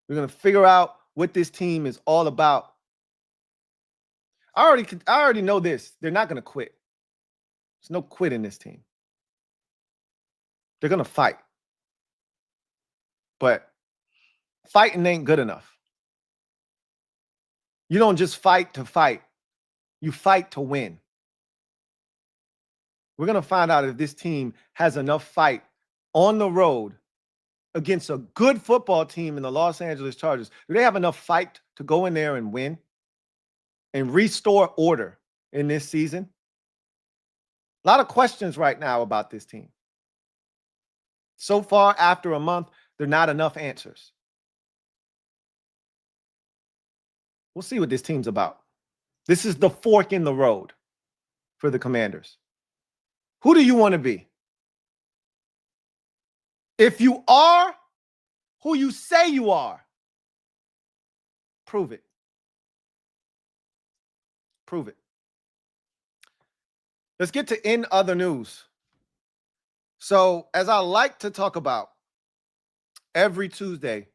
We're going to figure out what this team is all about. I already know this. They're not going to quit. There's no quit in this team. They're going to fight. But fighting ain't good enough. You don't just fight to fight. You fight to win. We're going to find out if this team has enough fight on the road against a good football team in the Los Angeles Chargers. Do they have enough fight to go in there and win and restore order in this season? A lot of questions right now about this team. So far, after a month, there are not enough answers. We'll see what this team's about. This is the fork in the road for the Commanders. Who do you want to be? If you are who you say you are, prove it. Prove it. Let's get to in other news. So, as I like to talk about every Tuesday,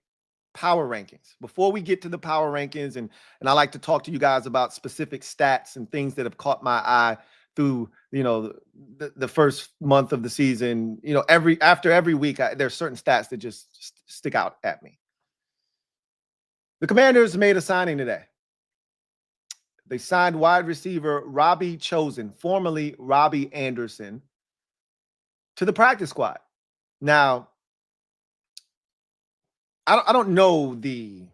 power rankings. Before we get to the power rankings, and I like to talk to you guys about specific stats and things that have caught my eye through, the first month of the season. After every week, there's certain stats that just stick out at me. The Commanders made a signing today. They signed wide receiver Robbie Chosen, formerly Robbie Anderson, to the practice squad. Now, I don't know the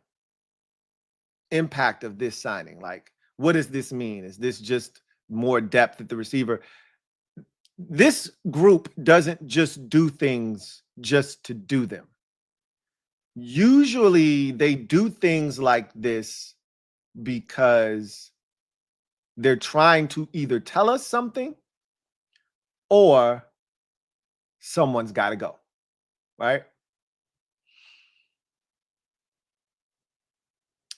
impact of this signing. Like, what does this mean? Is this just more depth at the receiver? This group doesn't just do things just to do them. Usually they do things like this because they're trying to either tell us something or someone's got to go, right?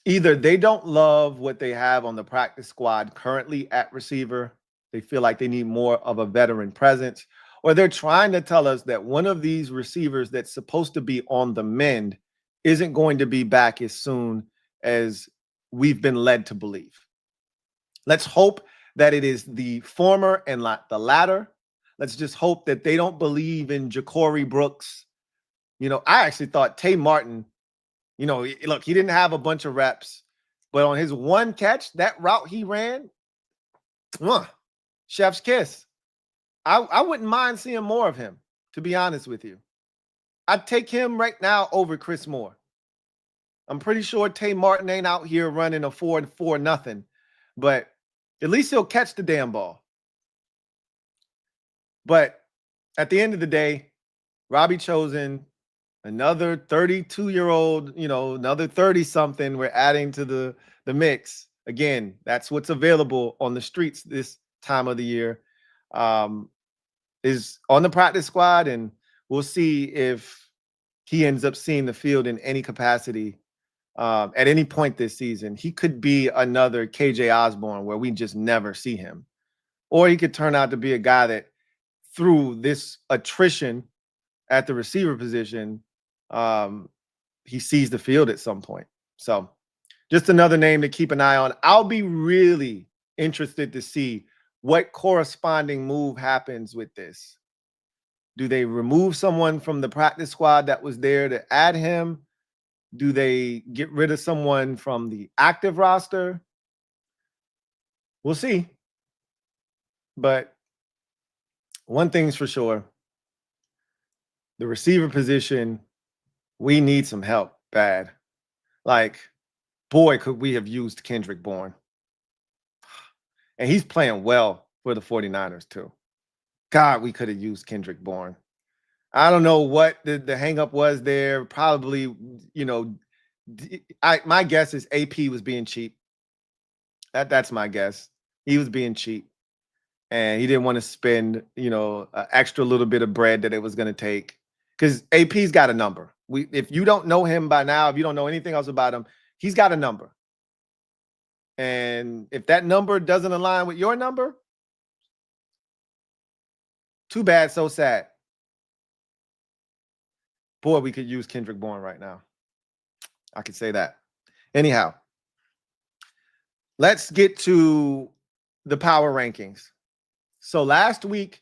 Either they don't love what they have on the practice squad currently at receiver, they feel like they need more of a veteran presence, or they're trying to tell us that one of these receivers that's supposed to be on the mend isn't going to be back as soon as we've been led to believe. Let's hope that it is the former and not the latter. Let's just hope that they don't believe in Ja'Cory Brooks. I actually thought Tay Martin, look, he didn't have a bunch of reps. But on his one catch, that route he ran, chef's kiss. I wouldn't mind seeing more of him, to be honest with you. I'd take him right now over Chris Moore. I'm pretty sure Tay Martin ain't out here running a 4-4 nothing, but at least he'll catch the damn ball. But at the end of the day, Robbie Chosen, another 32-year-old, another 30-something we're adding to the mix. Again, that's what's available on the streets this time of the year, is on the practice squad, and we'll see if he ends up seeing the field in any capacity at any point this season. He could be another KJ Osborne where we just never see him. Or he could turn out to be a guy that through this attrition at the receiver position, he sees the field at some point. So just another name to keep an eye on. I'll be really interested to see what corresponding move happens with this. Do they remove someone from the practice squad that was there to add him? Do they get rid of someone from the active roster? We'll see. But one thing's for sure. The receiver position, we need some help bad. Like, boy, could we have used Kendrick Bourne. And he's playing well for the 49ers too. God, we could have used Kendrick Bourne. I don't know what the hang up was there. Probably, my guess is AP was being cheap. That's my guess. He was being cheap. And he didn't want to spend, an extra little bit of bread that it was going to take. Because AP's got a number. If you don't know him by now, if you don't know anything else about him, he's got a number. And if that number doesn't align with your number, too bad, so sad. Boy, we could use Kendrick Bourne right now. I could say that. Anyhow, let's get to the power rankings. So last week,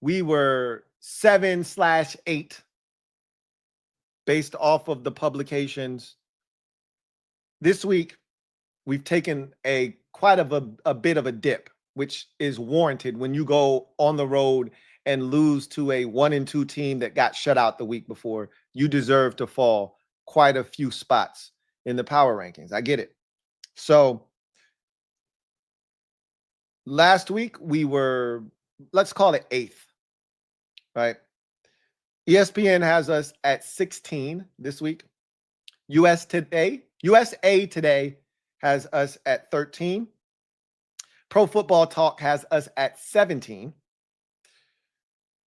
we were 7/8 based off of the publications. This week, we've taken quite a bit of a dip, which is warranted when you go on the road and lose to a 1-2 team that got shut out the week before. You deserve to fall quite a few spots in the power rankings. I get it. So last week we were, let's call it 8th, right? ESPN has us at 16 this week. USA Today has us at 13. Pro Football Talk has us at 17.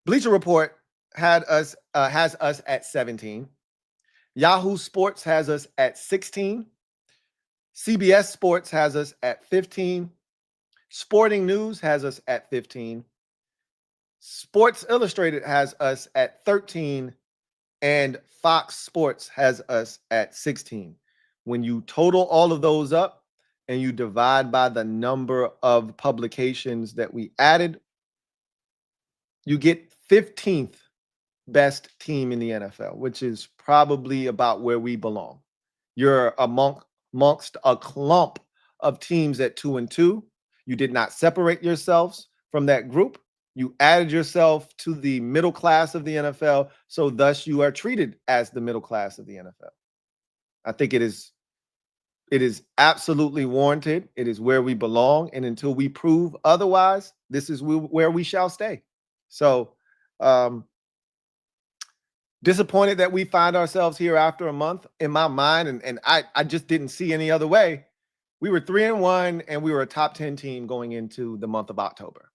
Bleacher Report has us at 17. Yahoo Sports has us at 16. CBS Sports has us at 15. Sporting News has us at 15. Sports Illustrated has us at 13. And Fox Sports has us at 16. When you total all of those up and you divide by the number of publications that we added, you get 15th best team in the NFL, which is probably about where we belong. You're amongst a clump of teams at 2-2. You did not separate yourselves from that group. You added yourself to the middle class of the NFL, so thus you are treated as the middle class of the NFL. I think it is absolutely warranted. It is where we belong, and until we prove otherwise, this is where we shall stay. So, disappointed that we find ourselves here after a month. In my mind, and I just didn't see any other way. We were 3-1, and we were a top 10 team going into the month of October.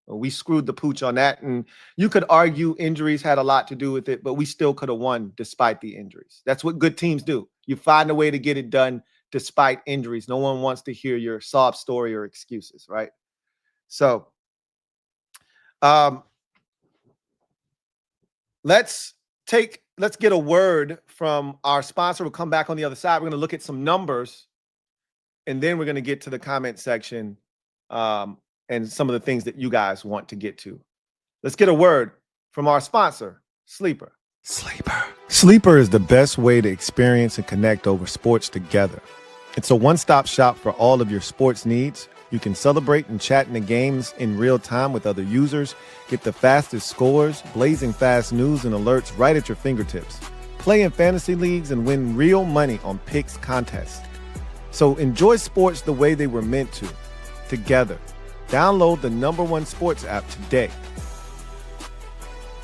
We screwed the pooch on that, and you could argue injuries had a lot to do with it, but we still could have won despite the injuries. That's what good teams do. You find a way to get it done despite injuries. No one wants to hear your sob story or excuses, right? So, let's get a word from our sponsor. We'll come back on the other side. We're going to look at some numbers, and then we're going to get to the comment section and some of the things that you guys want to get to. Let's get a word from our sponsor, Sleeper. Sleeper is the best way to experience and connect over sports together. It's a one-stop shop for all of your sports needs. You can celebrate and chat in the games in real time with other users, get the fastest scores, blazing fast news and alerts right at your fingertips. Play in fantasy leagues and win real money on picks contests. So enjoy sports the way they were meant to, together. Download the #1 sports app today.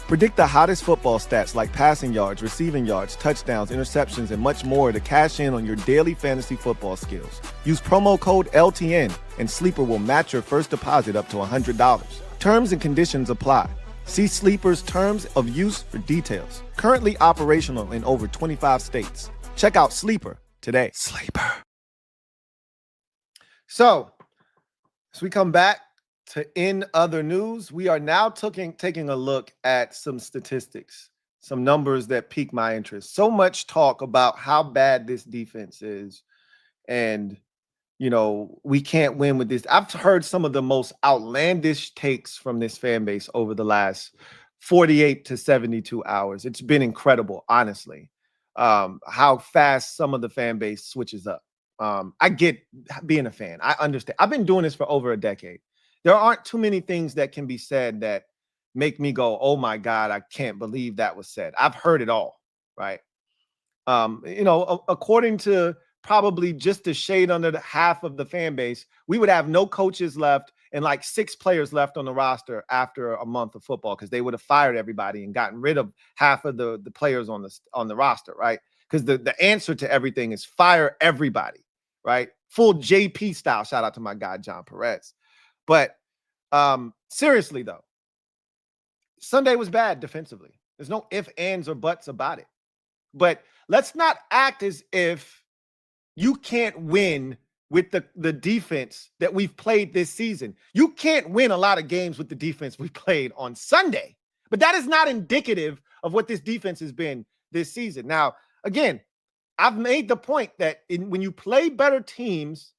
Predict the hottest football stats like passing yards, receiving yards, touchdowns, interceptions, and much more to cash in on your daily fantasy football skills. Use promo code LTN and Sleeper will match your first deposit up to $100. Terms and conditions apply. See Sleeper's terms of use for details. Currently operational in over 25 states. Check out Sleeper today. Sleeper. So, as we come back to in other news, we are now taking a look at some statistics, some numbers that pique my interest. So much talk about how bad this defense is, and we can't win with this. I've heard some of the most outlandish takes from this fan base over the last 48 to 72 hours. It's been incredible, honestly, how fast some of the fan base switches up. I get being a fan. I understand. I've been doing this for over a decade. There aren't too many things that can be said that make me go, oh my God, I can't believe that was said. I've heard it all, right? According to probably just a shade under the half of the fan base, we would have no coaches left and like 6 players left on the roster after a month of football because they would have fired everybody and gotten rid of half of the players on the roster, right? Because the answer to everything is fire everybody, right? Full JP style. Shout out to my guy, John Perez. But seriously, though, Sunday was bad defensively. There's no ifs, ands, or buts about it. But let's not act as if you can't win with the defense that we've played this season. You can't win a lot of games with the defense we played on Sunday. But that is not indicative of what this defense has been this season. Now, again, I've made the point that when you play better teams,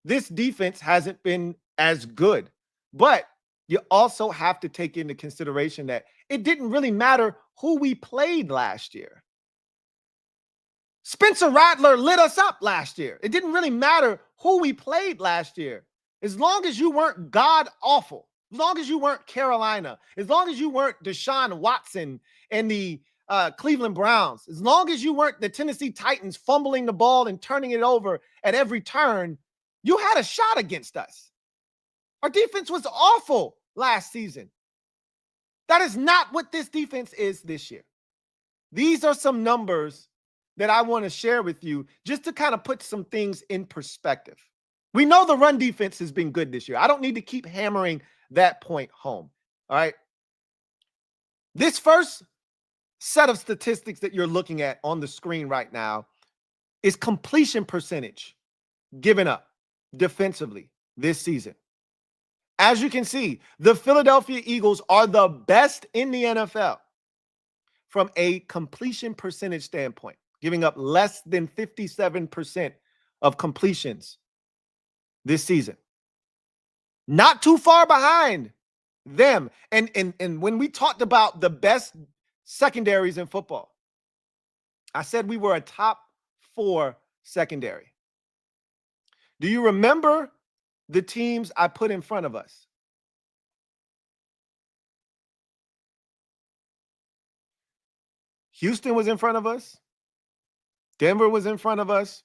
this defense hasn't been as good. But you also have to take into consideration that it didn't really matter who we played last year. Spencer Rattler lit us up last year. It didn't really matter who we played last year. As long as you weren't god awful, as long as you weren't Carolina, as long as you weren't Deshaun Watson and the Cleveland Browns, as long as you weren't the Tennessee Titans fumbling the ball and turning it over at every turn, you had a shot against us. Our defense was awful last season. That is not what this defense is this year. These are some numbers that I want to share with you just to kind of put some things in perspective. We know the run defense has been good this year. I don't need to keep hammering that point home. All right. This first set of statistics that you're looking at on the screen right now is completion percentage given up defensively this season. As you can see, the Philadelphia Eagles are the best in the NFL from a completion percentage standpoint, giving up less than 57% of completions this season. Not too far behind them. And when we talked about the best secondaries in football, I said we were a top 4 secondary. Do you remember the teams I put in front of us? Houston was in front of us. Denver was in front of us.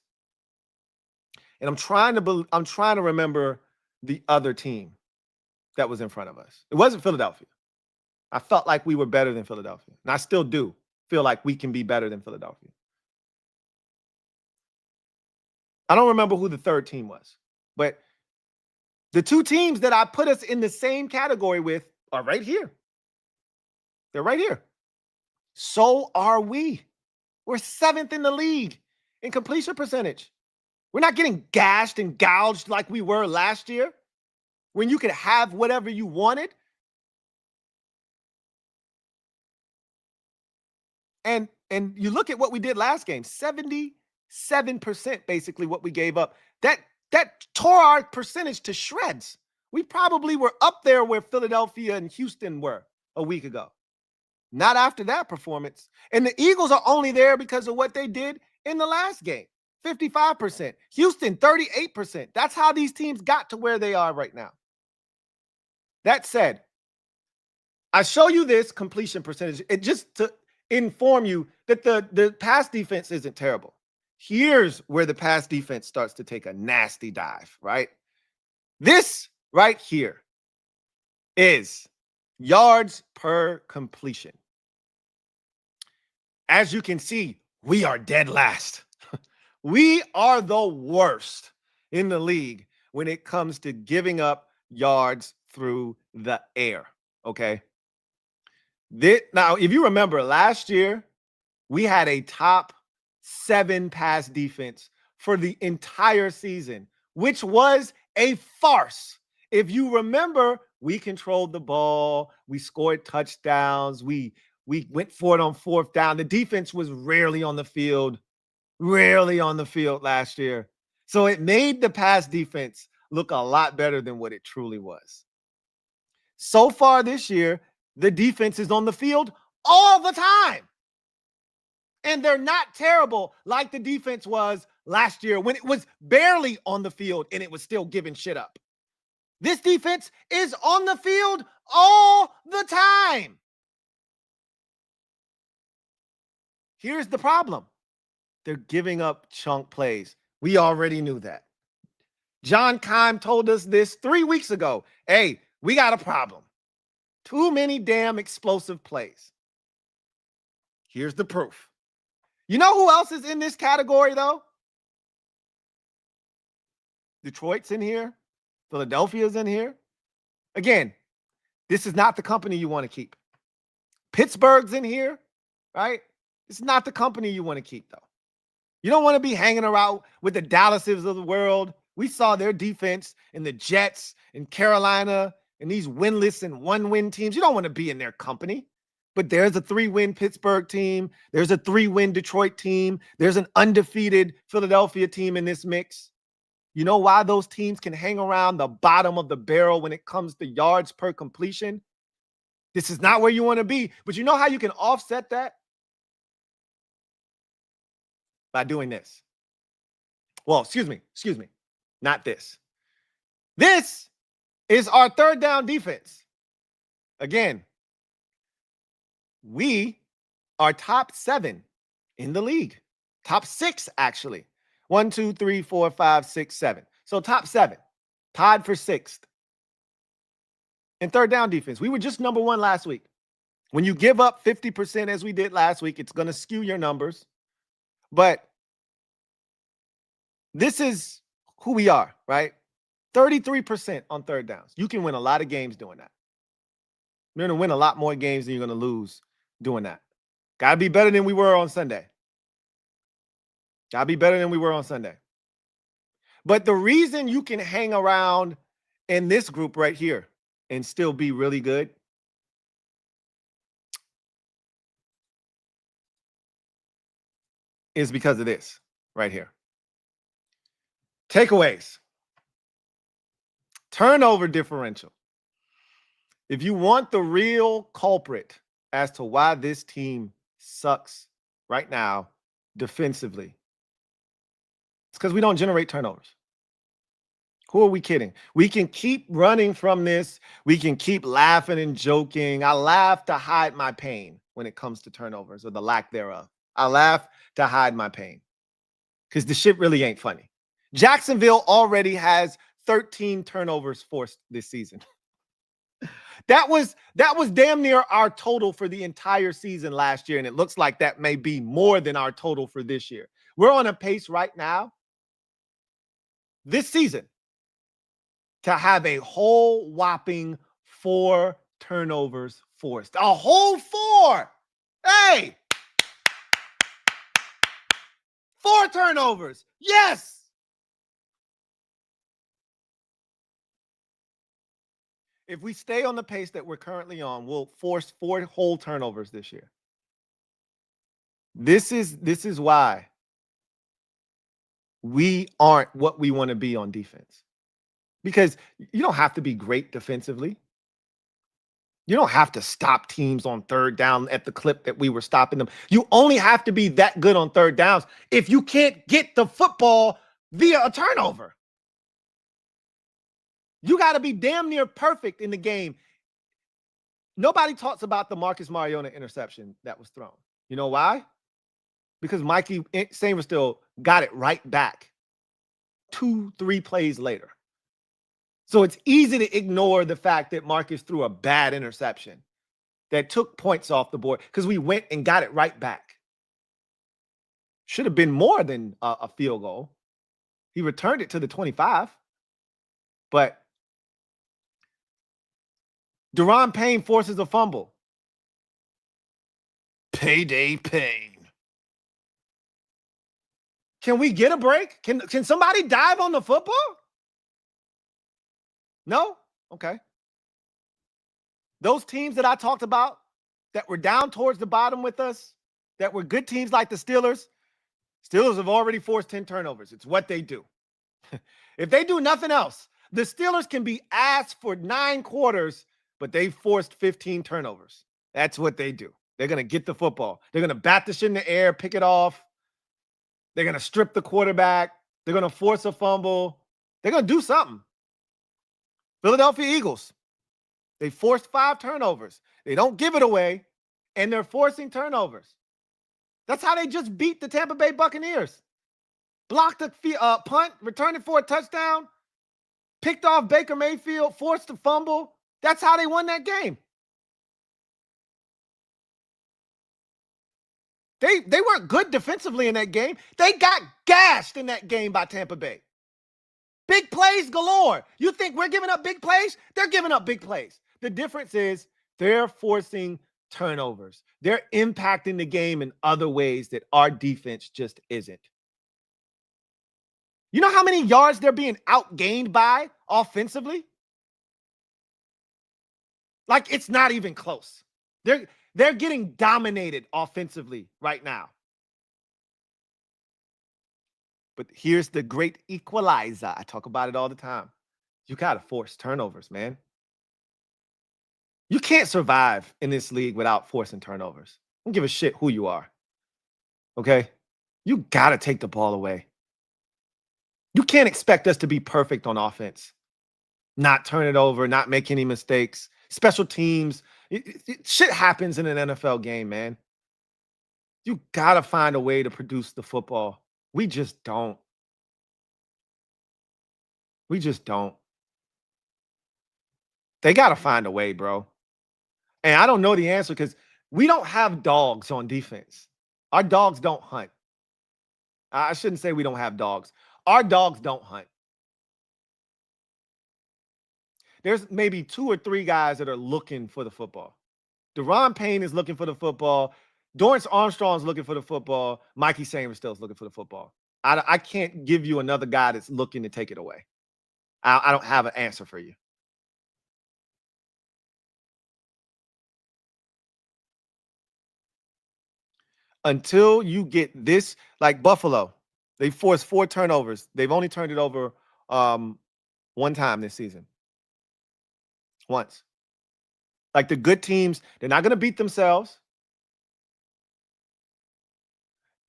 And I'm trying to remember the other team that was in front of us. It wasn't Philadelphia. I felt like we were better than Philadelphia. And I still do feel like we can be better than Philadelphia. I don't remember who the third team was, but the 2 teams that I put us in the same category with are right here. They're right here. So are we. We're 7th in the league in completion percentage. We're not getting gashed and gouged like we were last year when you could have whatever you wanted. And you look at what we did last game, 77% basically what we gave up. That tore our percentage to shreds. We probably were up there where Philadelphia and Houston were a week ago. Not after that performance. And the Eagles are only there because of what they did in the last game. 55%. Houston, 38%. That's how these teams got to where they are right now. That said, I show you this completion percentage just to inform you that the pass defense isn't terrible. Here's where the pass defense starts to take a nasty dive, right? This right here is yards per completion. As you can see, we are dead last. We are the worst in the league when it comes to giving up yards through the air, okay? Now, if you remember last year, we had a top 7 pass defense for the entire season, which was a farce. If you remember, we controlled the ball, we scored touchdowns, we went for it on 4th down. The defense was rarely on the field last year. So it made the pass defense look a lot better than what it truly was. So far this year, the defense is on the field all the time. And they're not terrible like the defense was last year when it was barely on the field and it was still giving shit up. This defense is on the field all the time. Here's the problem. They're giving up chunk plays. We already knew that. John Keim told us this 3 weeks ago. Hey, we got a problem. Too many damn explosive plays. Here's the proof. You know who else is in this category, though? Detroit's in here. Philadelphia's in here. Again, this is not the company you want to keep. Pittsburgh's in here, right? It's not the company you want to keep, though. You don't want to be hanging around with the Dallases of the world. We saw their defense in the Jets in Carolina and these winless and one-win teams. You don't want to be in their company. But there's a 3-win Pittsburgh team. There's a 3-win Detroit team. There's an undefeated Philadelphia team in this mix. You know why those teams can hang around the bottom of the barrel when it comes to yards per completion? This is not where you want to be. But you know how you can offset that? By doing this. Well, excuse me. Not this. This is our 3rd down defense. Again, we are top 7 in the league. Top 6, actually. 1, 2, 3, 4, 5, 6, 7. So top 7. Tied for 6th. In 3rd down defense. We were just number 1 last week. When you give up 50% as we did last week, it's going to skew your numbers. But this is who we are, right? 33% on 3rd downs. You can win a lot of games doing that. You're going to win a lot more games than you're going to lose doing that. Got to be better than we were on Sunday. But the reason you can hang around in this group right here and still be really good is because of this right here. Takeaways. Turnover differential. If you want the real culprit as to why this team sucks right now defensively, it's because we don't generate turnovers. Who are we kidding? We can keep running from this. We can keep laughing and joking. I laugh to hide my pain when it comes to turnovers or the lack thereof. I laugh to hide my pain because the shit really ain't funny. Jacksonville already has 13 turnovers forced this season. That was damn near our total for the entire season last year, and it looks like that may be more than our total for this year. We're on a pace right now this season to have a whole whopping 4 turnovers forced. A whole 4! Hey! 4 turnovers. Yes! If we stay on the pace that we're currently on, we'll force 4 whole turnovers this year. This is why we aren't what we want to be on defense. Because you don't have to be great defensively. You don't have to stop teams on third down at the clip that we were stopping them. You only have to be that good on third downs if you can't get the football via a turnover. You got to be damn near perfect in the game. Nobody talks about the Marcus Mariota interception that was thrown. You know why? Because Mikey Sainristil got it right back 2-3 plays later. So it's easy to ignore the fact that Marcus threw a bad interception that took points off the board because we went and got it right back. Should have been more than a field goal. He returned it to the 25. But Daron Payne forces a fumble. Payday Payne. Can we get a break? Can somebody dive on the football? No? Okay. Those teams that I talked about that were down towards the bottom with us, that were good teams like the Steelers have already forced 10 turnovers. It's what they do. If they do nothing else, the Steelers can be asked for 9 quarters, but they forced 15 turnovers. That's what they do. They're going to get the football. They're going to bat the shit in the air, pick it off. They're going to strip the quarterback. They're going to force a fumble. They're going to do something. Philadelphia Eagles, they forced 5 turnovers. They don't give it away, and they're forcing turnovers. That's how they just beat the Tampa Bay Buccaneers. Blocked a punt, returned it for a touchdown, picked off Baker Mayfield, forced a fumble. That's how they won that game. They weren't good defensively in that game. They got gashed in that game by Tampa Bay. Big plays galore. You think we're giving up big plays? They're giving up big plays. The difference is they're forcing turnovers. They're impacting the game in other ways that our defense just isn't. You know how many yards they're being outgained by offensively? Like, it's not even close. They're getting dominated offensively right now. But here's the great equalizer. I talk about it all the time. You got to force turnovers, man. You can't survive in this league without forcing turnovers. I don't give a shit who you are. Okay? You got to take the ball away. You can't expect us to be perfect on offense. Not turn it over, not make any mistakes. Special teams. Shit happens in an NFL game, man. You got to find a way to produce the football. We just don't. We just don't. They got to find a way, bro. And I don't know the answer because we don't have dogs on defense. Our dogs don't hunt. I shouldn't say we don't have dogs. Our dogs don't hunt. There's maybe 2 or 3 guys that are looking for the football. Daron Payne is looking for the football. Dorrance Armstrong's looking for the football. Mikey Sainristil is looking for the football. I can't give you another guy that's looking to take it away. I don't have an answer for you. Until you get this, like Buffalo, they forced 4 turnovers. They've only turned it over 1 time this season. Once. Like the good teams, they're not going to beat themselves.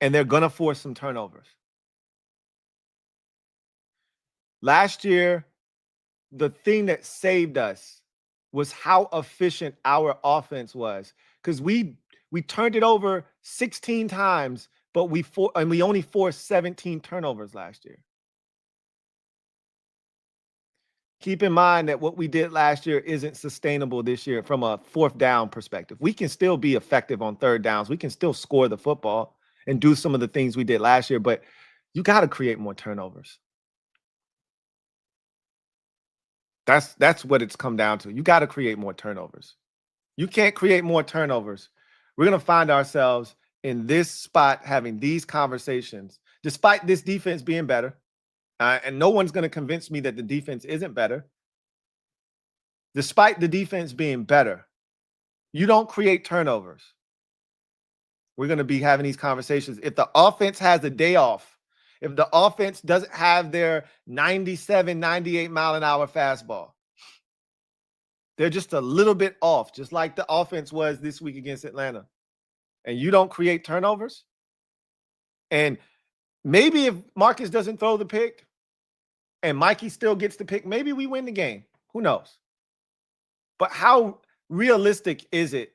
And they're going to force some turnovers. Last year, the thing that saved us was how efficient our offense was. Because we turned it over 16 times, but we only forced 17 turnovers last year. Keep in mind that what we did last year isn't sustainable this year from a 4th down perspective. We can still be effective on 3rd downs. We can still score the football and do some of the things we did last year, but you got to create more turnovers. That's what it's come down to. You got to create more turnovers. You can't create more turnovers. We're going to find ourselves in this spot having these conversations, despite this defense being better. And no one's going to convince me that the defense isn't better. Despite the defense being better, you don't create turnovers. We're going to be having these conversations. If the offense has a day off, if the offense doesn't have their 97, 98 mile an hour fastball, They're just a little bit off, just like the offense was this week against Atlanta. And you don't create turnovers. And maybe if Marcus doesn't throw the pick and Mikey still gets the pick, maybe we win the game. Who knows? But how realistic is it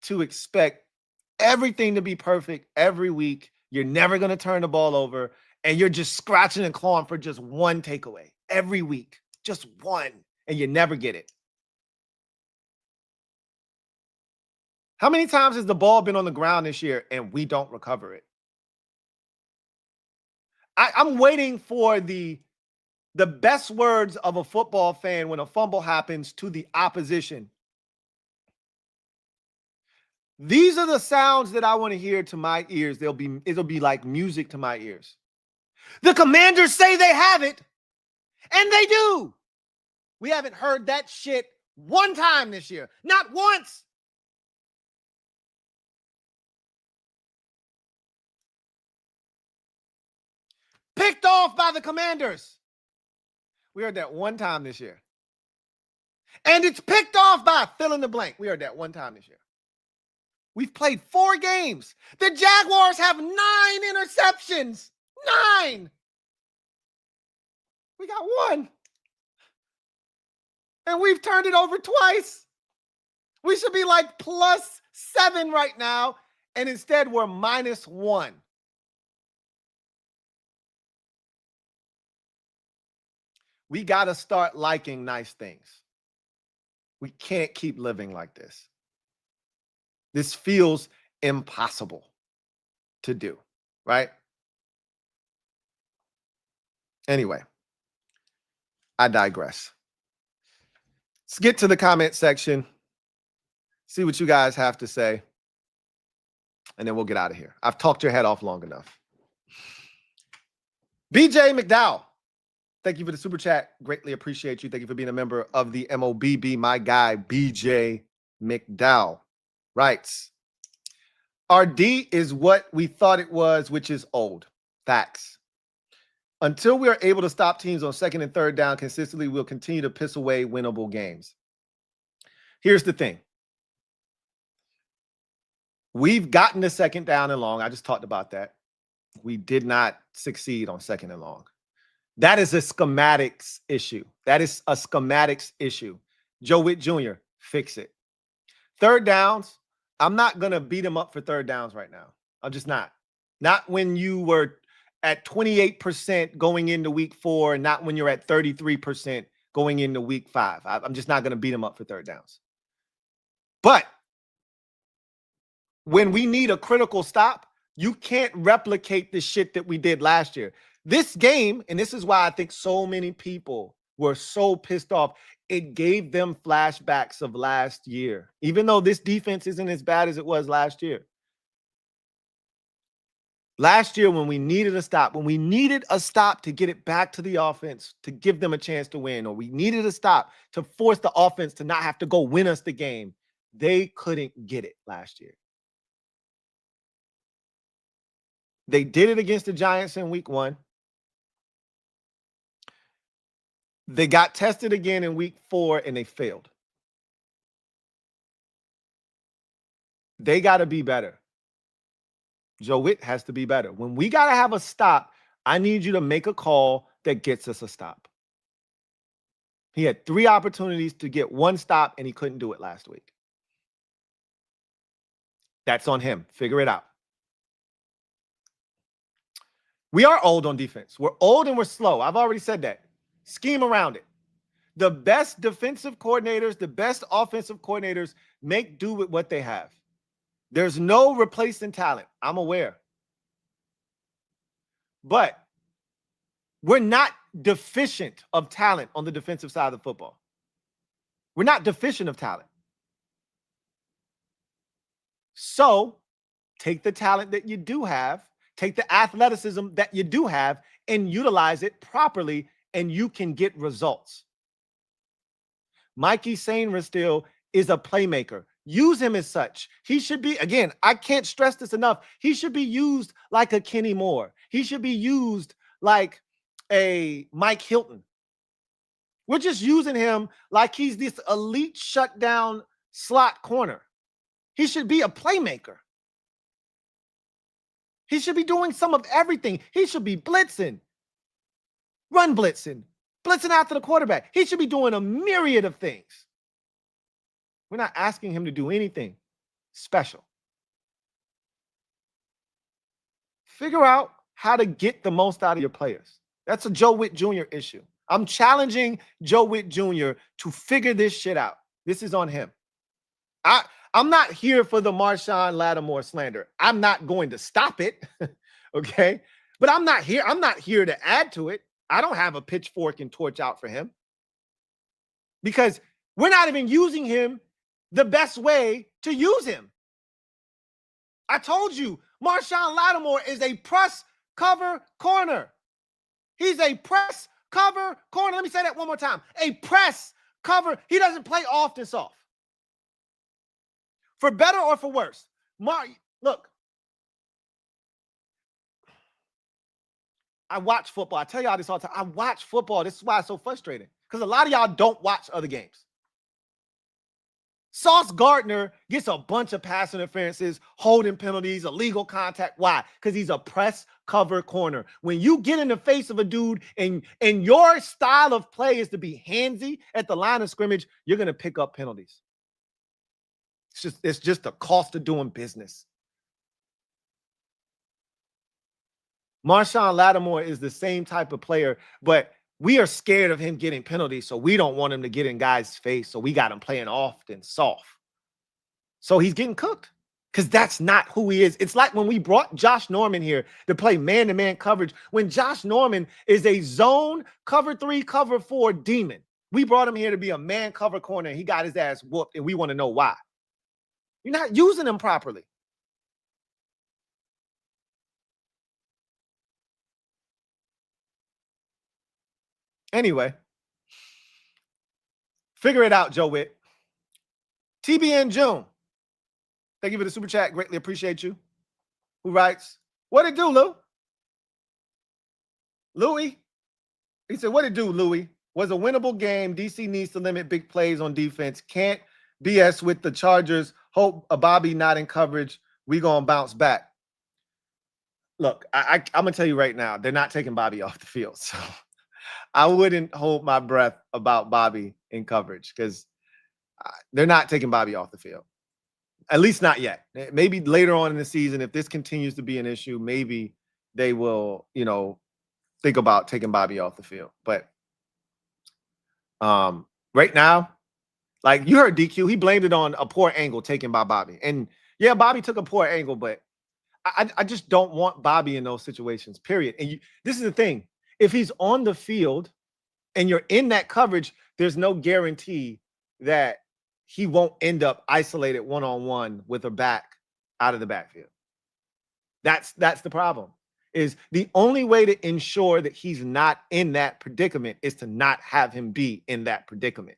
to expect everything to be perfect every week? You're never going to turn the ball over, and you're just scratching and clawing for just one takeaway every week. Just one, and you never get it. How many times has the ball been on the ground this year and we don't recover it? I'm waiting for the best words of a football fan when a fumble happens to the opposition. These are the sounds that I want to hear to my ears. It'll be like music to my ears. The Commanders say they have it, and they do. We haven't heard that shit one time this year. Not once. Picked off by the Commanders. We heard that one time this year. And it's picked off by fill in the blank. We heard that one time this year. We've played 4 games. The Jaguars have 9 interceptions. 9. We got 1. And we've turned it over twice. We should be like +7 right now. And instead we're -1. We got to start liking nice things. We can't keep living like this. This feels impossible to do, right? Anyway, I digress. Let's get to the comment section, see what you guys have to say, and then we'll get out of here. I've talked your head off long enough. BJ McDowell, thank you for the super chat. Greatly appreciate you. Thank you for being a member of the MOBB. My guy, BJ McDowell, writes, our D is what we thought it was, which is old. Facts. Until we are able to stop teams on 2nd and 3rd down consistently, we'll continue to piss away winnable games. Here's the thing. We've gotten to 2nd down and long. I just talked about that. We did not succeed on 2nd and long. That is a schematics issue. That is a schematics issue. Joe Witt Jr., fix it. 3rd downs, I'm not going to beat him up for 3rd downs right now. I'm just not. Not when you were at 28% going into week 4, and not when you're at 33% going into week 5. I'm just not going to beat him up for 3rd downs. But when we need a critical stop, you can't replicate the shit that we did last year. This game, and this is why I think so many people were so pissed off, it gave them flashbacks of last year, even though this defense isn't as bad as it was last year. Last year, when we needed a stop, to get it back to the offense, to give them a chance to win, or we needed a stop to force the offense to not have to go win us the game, they couldn't get it last year. They did it against the Giants in week 1. They got tested again in week 4, and they failed. They got to be better. Joe Witt has to be better. When we got to have a stop, I need you to make a call that gets us a stop. He had 3 opportunities to get 1 stop, and he couldn't do it last week. That's on him. Figure it out. We are old on defense. We're old and we're slow. I've already said that. Scheme around it. The best defensive coordinators, the best offensive coordinators make do with what they have. There's no replacing talent. I'm aware. But we're not deficient of talent on the defensive side of the football. We're not deficient of talent. So take the talent that you do have, take the athleticism that you do have, and utilize it properly, and you can get results. Mikey Sainristil is a playmaker. Use him as such. He should be, again, I can't stress this enough. He should be used like a Kenny Moore. He should be used like a Mike Hilton. We're just using him like he's this elite shutdown slot corner. He should be a playmaker. He should be doing some of everything. He should be blitzing, run blitzing after the quarterback. He should be doing a myriad of things. We're not asking him to do anything special. Figure out how to get the most out of your players. That's a Joe Witt Jr. issue. I'm challenging Joe Witt Jr. to figure this shit out. This is on him. I'm not here for the Marshawn Lattimore slander. I'm not going to stop it, okay? But I'm not here to add to it. I don't have a pitchfork and torch out for him because we're not even using him the best way to use him. I told you, Marshawn Lattimore is a press cover corner. He's a press cover corner. Let me say that one more time. A press cover. He doesn't play off this off. For better or for worse. Look, I watch football. I tell y'all this all the time. I watch football. This is why it's so frustrating. Because a lot of y'all don't watch other games. Sauce Gardner gets a bunch of pass interferences, holding penalties, illegal contact. Why? Because he's a press cover corner. When you get in the face of a dude and your style of play is to be handsy at the line of scrimmage, you're going to pick up penalties. It's just the cost of doing business. Marshawn Lattimore is the same type of player, but we are scared of him getting penalties, so we don't want him to get in guys' face, so we got him playing off and soft. So he's getting cooked because that's not who he is. It's like when we brought Josh Norman here to play man-to-man coverage, when Josh Norman is a zone cover 3, cover 4 demon. We brought him here to be a man cover corner, and he got his ass whooped, and we want to know why. You're not using him properly. Anyway, figure it out, Joe Witt. TBN June. Thank you for the super chat. Greatly appreciate you. Who writes, what it do, Lou? Louie? He said, what it do, Louie? Was a winnable game. DC needs to limit big plays on defense. Can't BS with the Chargers. Hope a Bobby not in coverage. We gonna bounce back. Look, I'm gonna tell you right now, they're not taking Bobby off the field. So I wouldn't hold my breath about Bobby in coverage because they're not taking Bobby off the field. At least not yet. Maybe later on in the season, if this continues to be an issue, maybe they will, think about taking Bobby off the field. But right now, like you heard DQ, he blamed it on a poor angle taken by Bobby. And yeah, Bobby took a poor angle, but I just don't want Bobby in those situations, period. And this is the thing. If he's on the field and you're in that coverage, there's no guarantee that he won't end up isolated one-on-one with a back out of the backfield. That's the problem. Is the only way to ensure that he's not in that predicament is to not have him be in that predicament.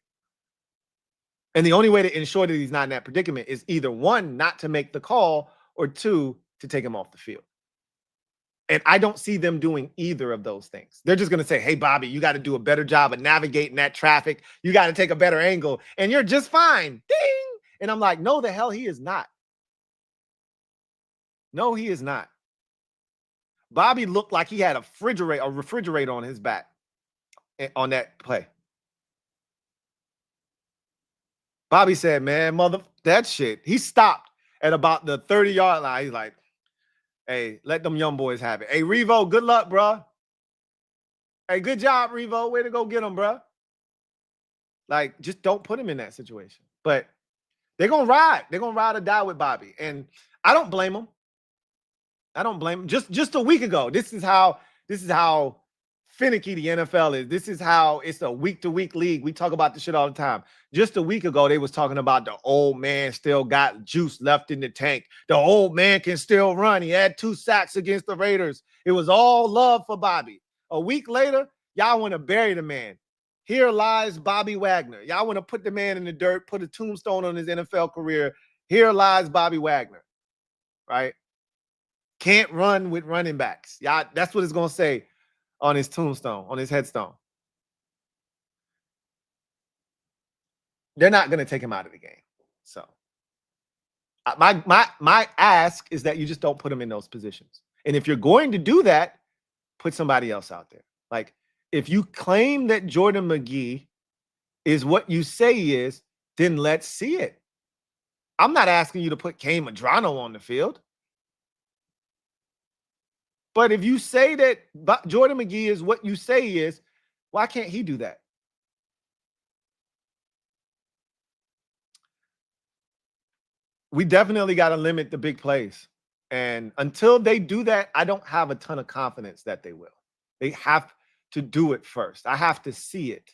And the only way to ensure that he's not in that predicament is either one, not to make the call, or two, to take him off the field. And I don't see them doing either of those things. They're just going to say, hey, Bobby, you got to do a better job of navigating that traffic. You got to take a better angle, and you're just fine. Ding! And I'm like, no, the hell he is not. No, he is not. Bobby looked like he had a refrigerator on his back on that play. Bobby said, man, that shit. He stopped at about the 30-yard line. He's like, hey, let them young boys have it. Hey, Revo, good luck, bro. Hey, good job, Revo. Way to go get him, bro. Like, just don't put him in that situation. But they're going to ride. They're going to ride or die with Bobby. And I don't blame him. I don't blame him. Just a week ago, this is how finicky the NFL is. This is how it's a week-to-week league. We talk about this shit all the time. Just a week ago, they was talking about the old man still got juice left in the tank. The old man can still run. He had 2 sacks against the Raiders. It was all love for Bobby. A week later, y'all want to bury the man. Here lies Bobby Wagner. Y'all want to put the man in the dirt, put a tombstone on his NFL career. Here lies Bobby Wagner, right? Can't run with running backs. Y'all, that's what it's going to say on his tombstone, on his headstone. they're not going to take him out of the game. So my ask is that you just don't put him in those positions. And if you're going to do that, put somebody else out there. Like, if you claim that Jordan McGee is what you say he is, then let's see it. I'm not asking you to put Kane Madrano on the field. But if you say that Jordan McGee is what you say he is, why can't he do that? We definitely got to limit the big plays. And until they do that, I don't have a ton of confidence that they will. They have to do it first. I have to see it.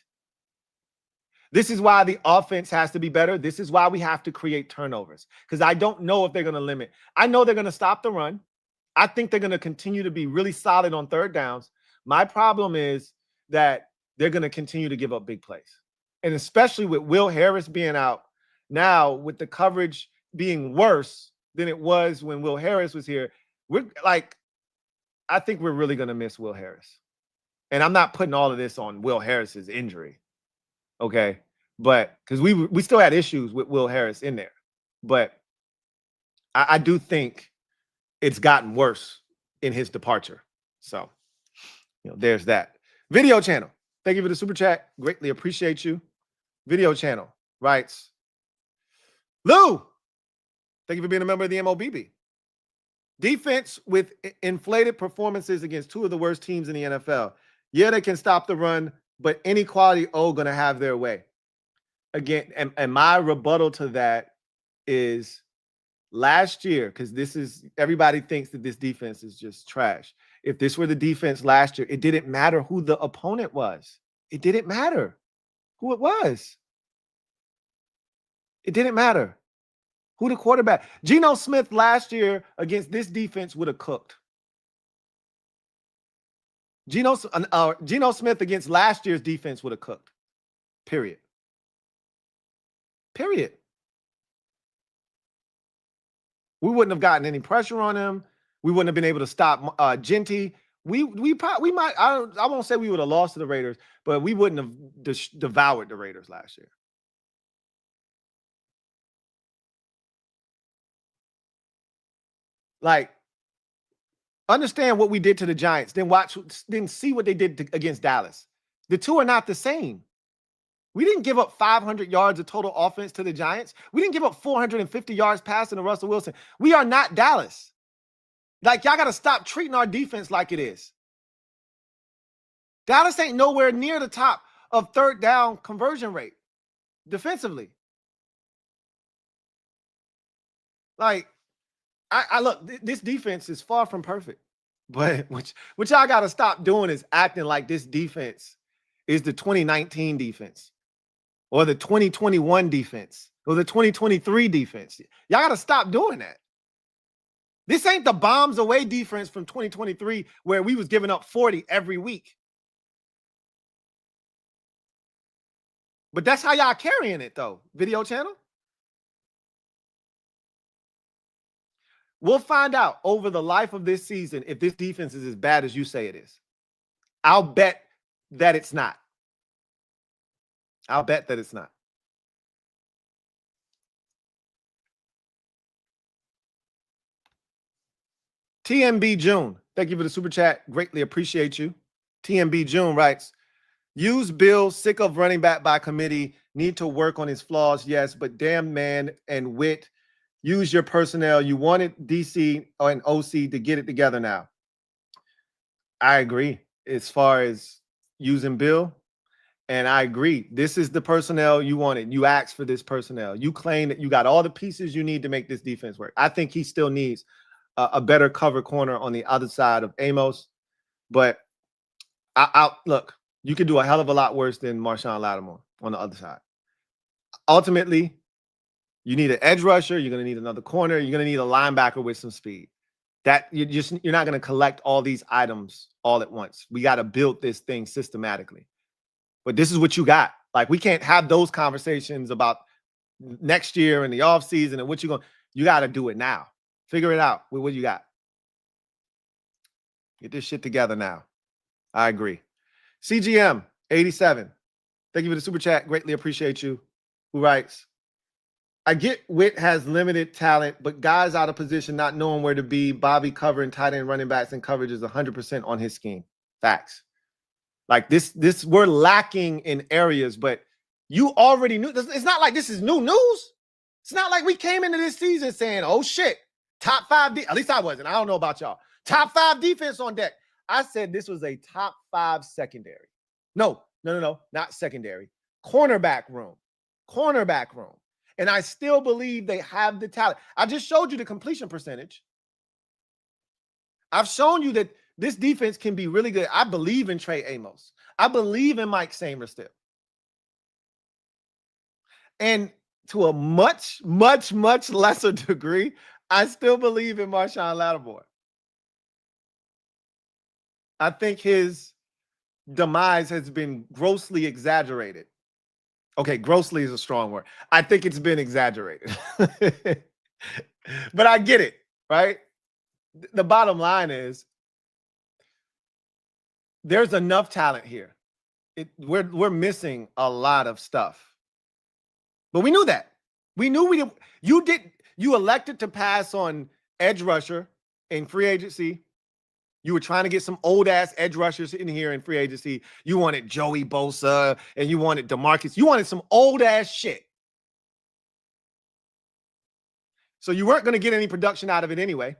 This is why the offense has to be better. This is why we have to create turnovers, because I don't know if they're going to limit. I know they're going to stop the run. I think they're going to continue to be really solid on third downs. My problem is that they're going to continue to give up big plays. And especially with Will Harris being out now, with the coverage being worse than it was when Will Harris was here, I think we're really going to miss Will Harris. And I'm not putting all of this on Will Harris's injury. Okay. But because we still had issues with Will Harris in there. But I do think it's gotten worse in his departure. So, there's that. Video channel. Thank you for the super chat. Greatly appreciate you. Video channel writes, Lou, thank you for being a member of the MOBB. Defense with inflated performances against two of the worst teams in the NFL. Yeah, they can stop the run, but any quality going to have their way. Again, and my rebuttal to that is last year, because everybody thinks that this defense is just trash. If this were the defense last year, it didn't matter who the opponent was. It didn't matter who it was. It didn't matter who the quarterback. Geno Smith last year against this defense would have cooked. Geno Smith against last year's defense would have cooked. Period. We wouldn't have gotten any pressure on him. We wouldn't have been able to stop Genty. We might. I won't say we would have lost to the Raiders, but we wouldn't have devoured the Raiders last year. Like, understand what we did to the Giants, then see what they did against Dallas. The two are not the same. We didn't give up 500 yards of total offense to the Giants. We didn't give up 450 yards passing to Russell Wilson. We are not Dallas. Like, y'all got to stop treating our defense like it is. Dallas ain't nowhere near the top of third down conversion rate defensively. Like, I look, this defense is far from perfect. But what y'all got to stop doing is acting like this defense is the 2019 defense or the 2021 defense or the 2023 defense. Y'all got to stop doing that. This ain't the bombs away defense from 2023 where we was giving up 40 every week. But that's how y'all carrying it, though, video channel. We'll find out over the life of this season if this defense is as bad as you say it is. I'll bet that it's not. I'll bet that it's not. TMB June, thank you for the super chat. Greatly appreciate you. TMB June writes, use Bill, sick of running back by committee, need to work on his flaws, yes, but damn man and wit, use your personnel. You wanted DC and OC to get it together now. I agree as far as using Bill, and I agree. This is the personnel you wanted. You asked for this personnel. You claim that you got all the pieces you need to make this defense work. I think he still needs a better cover corner on the other side of Amos, but I'll look, you could do a hell of a lot worse than Marshawn Lattimore on the other side. Ultimately, you need an edge rusher. You're going to need another corner. You're going to need a linebacker with some speed. That you're not going to collect all these items all at once. We got to build this thing systematically. But this is what you got. Like, we can't have those conversations about next year and the offseason and what you're going. You got to do it now. Figure it out with what you got. Get this shit together now. I agree. CGM 87. Thank you for the super chat. Greatly appreciate you. who writes, I get Witt has limited talent, but guys out of position, not knowing where to be. Bobby covering tight end, running backs, and coverage is 100% on his scheme. Facts. Like this we're lacking in areas, but you already knew. It's not like this is new news. It's not like we came into this season saying, oh shit, top 5, at least I wasn't. I don't know about y'all. Top 5 defense on deck. I said this was a top 5 secondary. No, not secondary. Cornerback room. And I still believe they have the talent. I just showed you the completion percentage. I've shown you that this defense can be really good. I believe in Trey Amos. I believe in Mike Samer still. And to a much, much, much lesser degree, I still believe in Marshawn Lattimore. I think his demise has been grossly exaggerated. Okay, grossly is a strong word. I think it's been exaggerated. But I get it, right? The bottom line is there's enough talent here. We're missing a lot of stuff. But we knew that. We knew you elected to pass on edge rusher in free agency. You were trying to get some old-ass edge rushers in here in free agency. You wanted Joey Bosa, and you wanted DeMarcus. You wanted some old-ass shit. So you weren't going to get any production out of it anyway.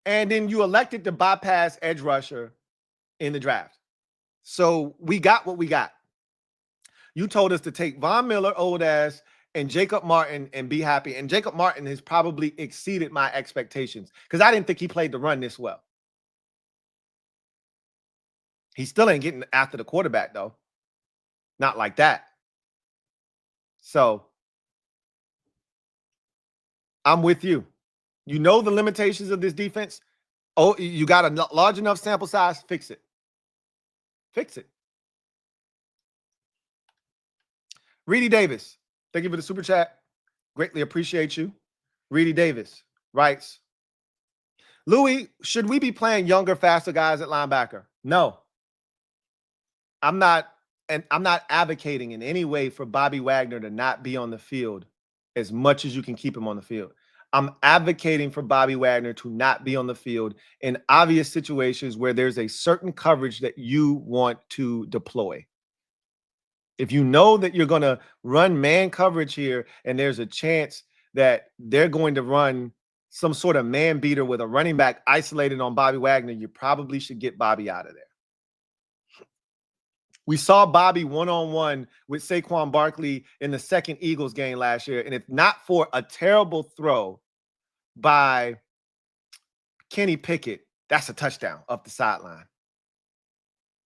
And then you elected to bypass edge rusher in the draft. So we got what we got. You told us to take Von Miller, old-ass, and Jacob Martin and be happy. And Jacob Martin has probably exceeded my expectations because I didn't think he played the run this well. He still ain't getting after the quarterback, though. Not like that. So I'm with you. You know the limitations of this defense. Oh, you got a large enough sample size. Fix it. Fix it. Reedy Davis, thank you for the super chat. Greatly appreciate you. Reedy Davis writes, Louie, should we be playing younger, faster guys at linebacker? No. I'm not advocating in any way for Bobby Wagner to not be on the field as much as you can keep him on the field. I'm advocating for Bobby Wagner to not be on the field in obvious situations where there's a certain coverage that you want to deploy. If you know that you're going to run man coverage here and there's a chance that they're going to run some sort of man beater with a running back isolated on Bobby Wagner, you probably should get Bobby out of there. We saw Bobby one-on-one with Saquon Barkley in the second Eagles game last year. And if not for a terrible throw by Kenny Pickett, that's a touchdown up the sideline.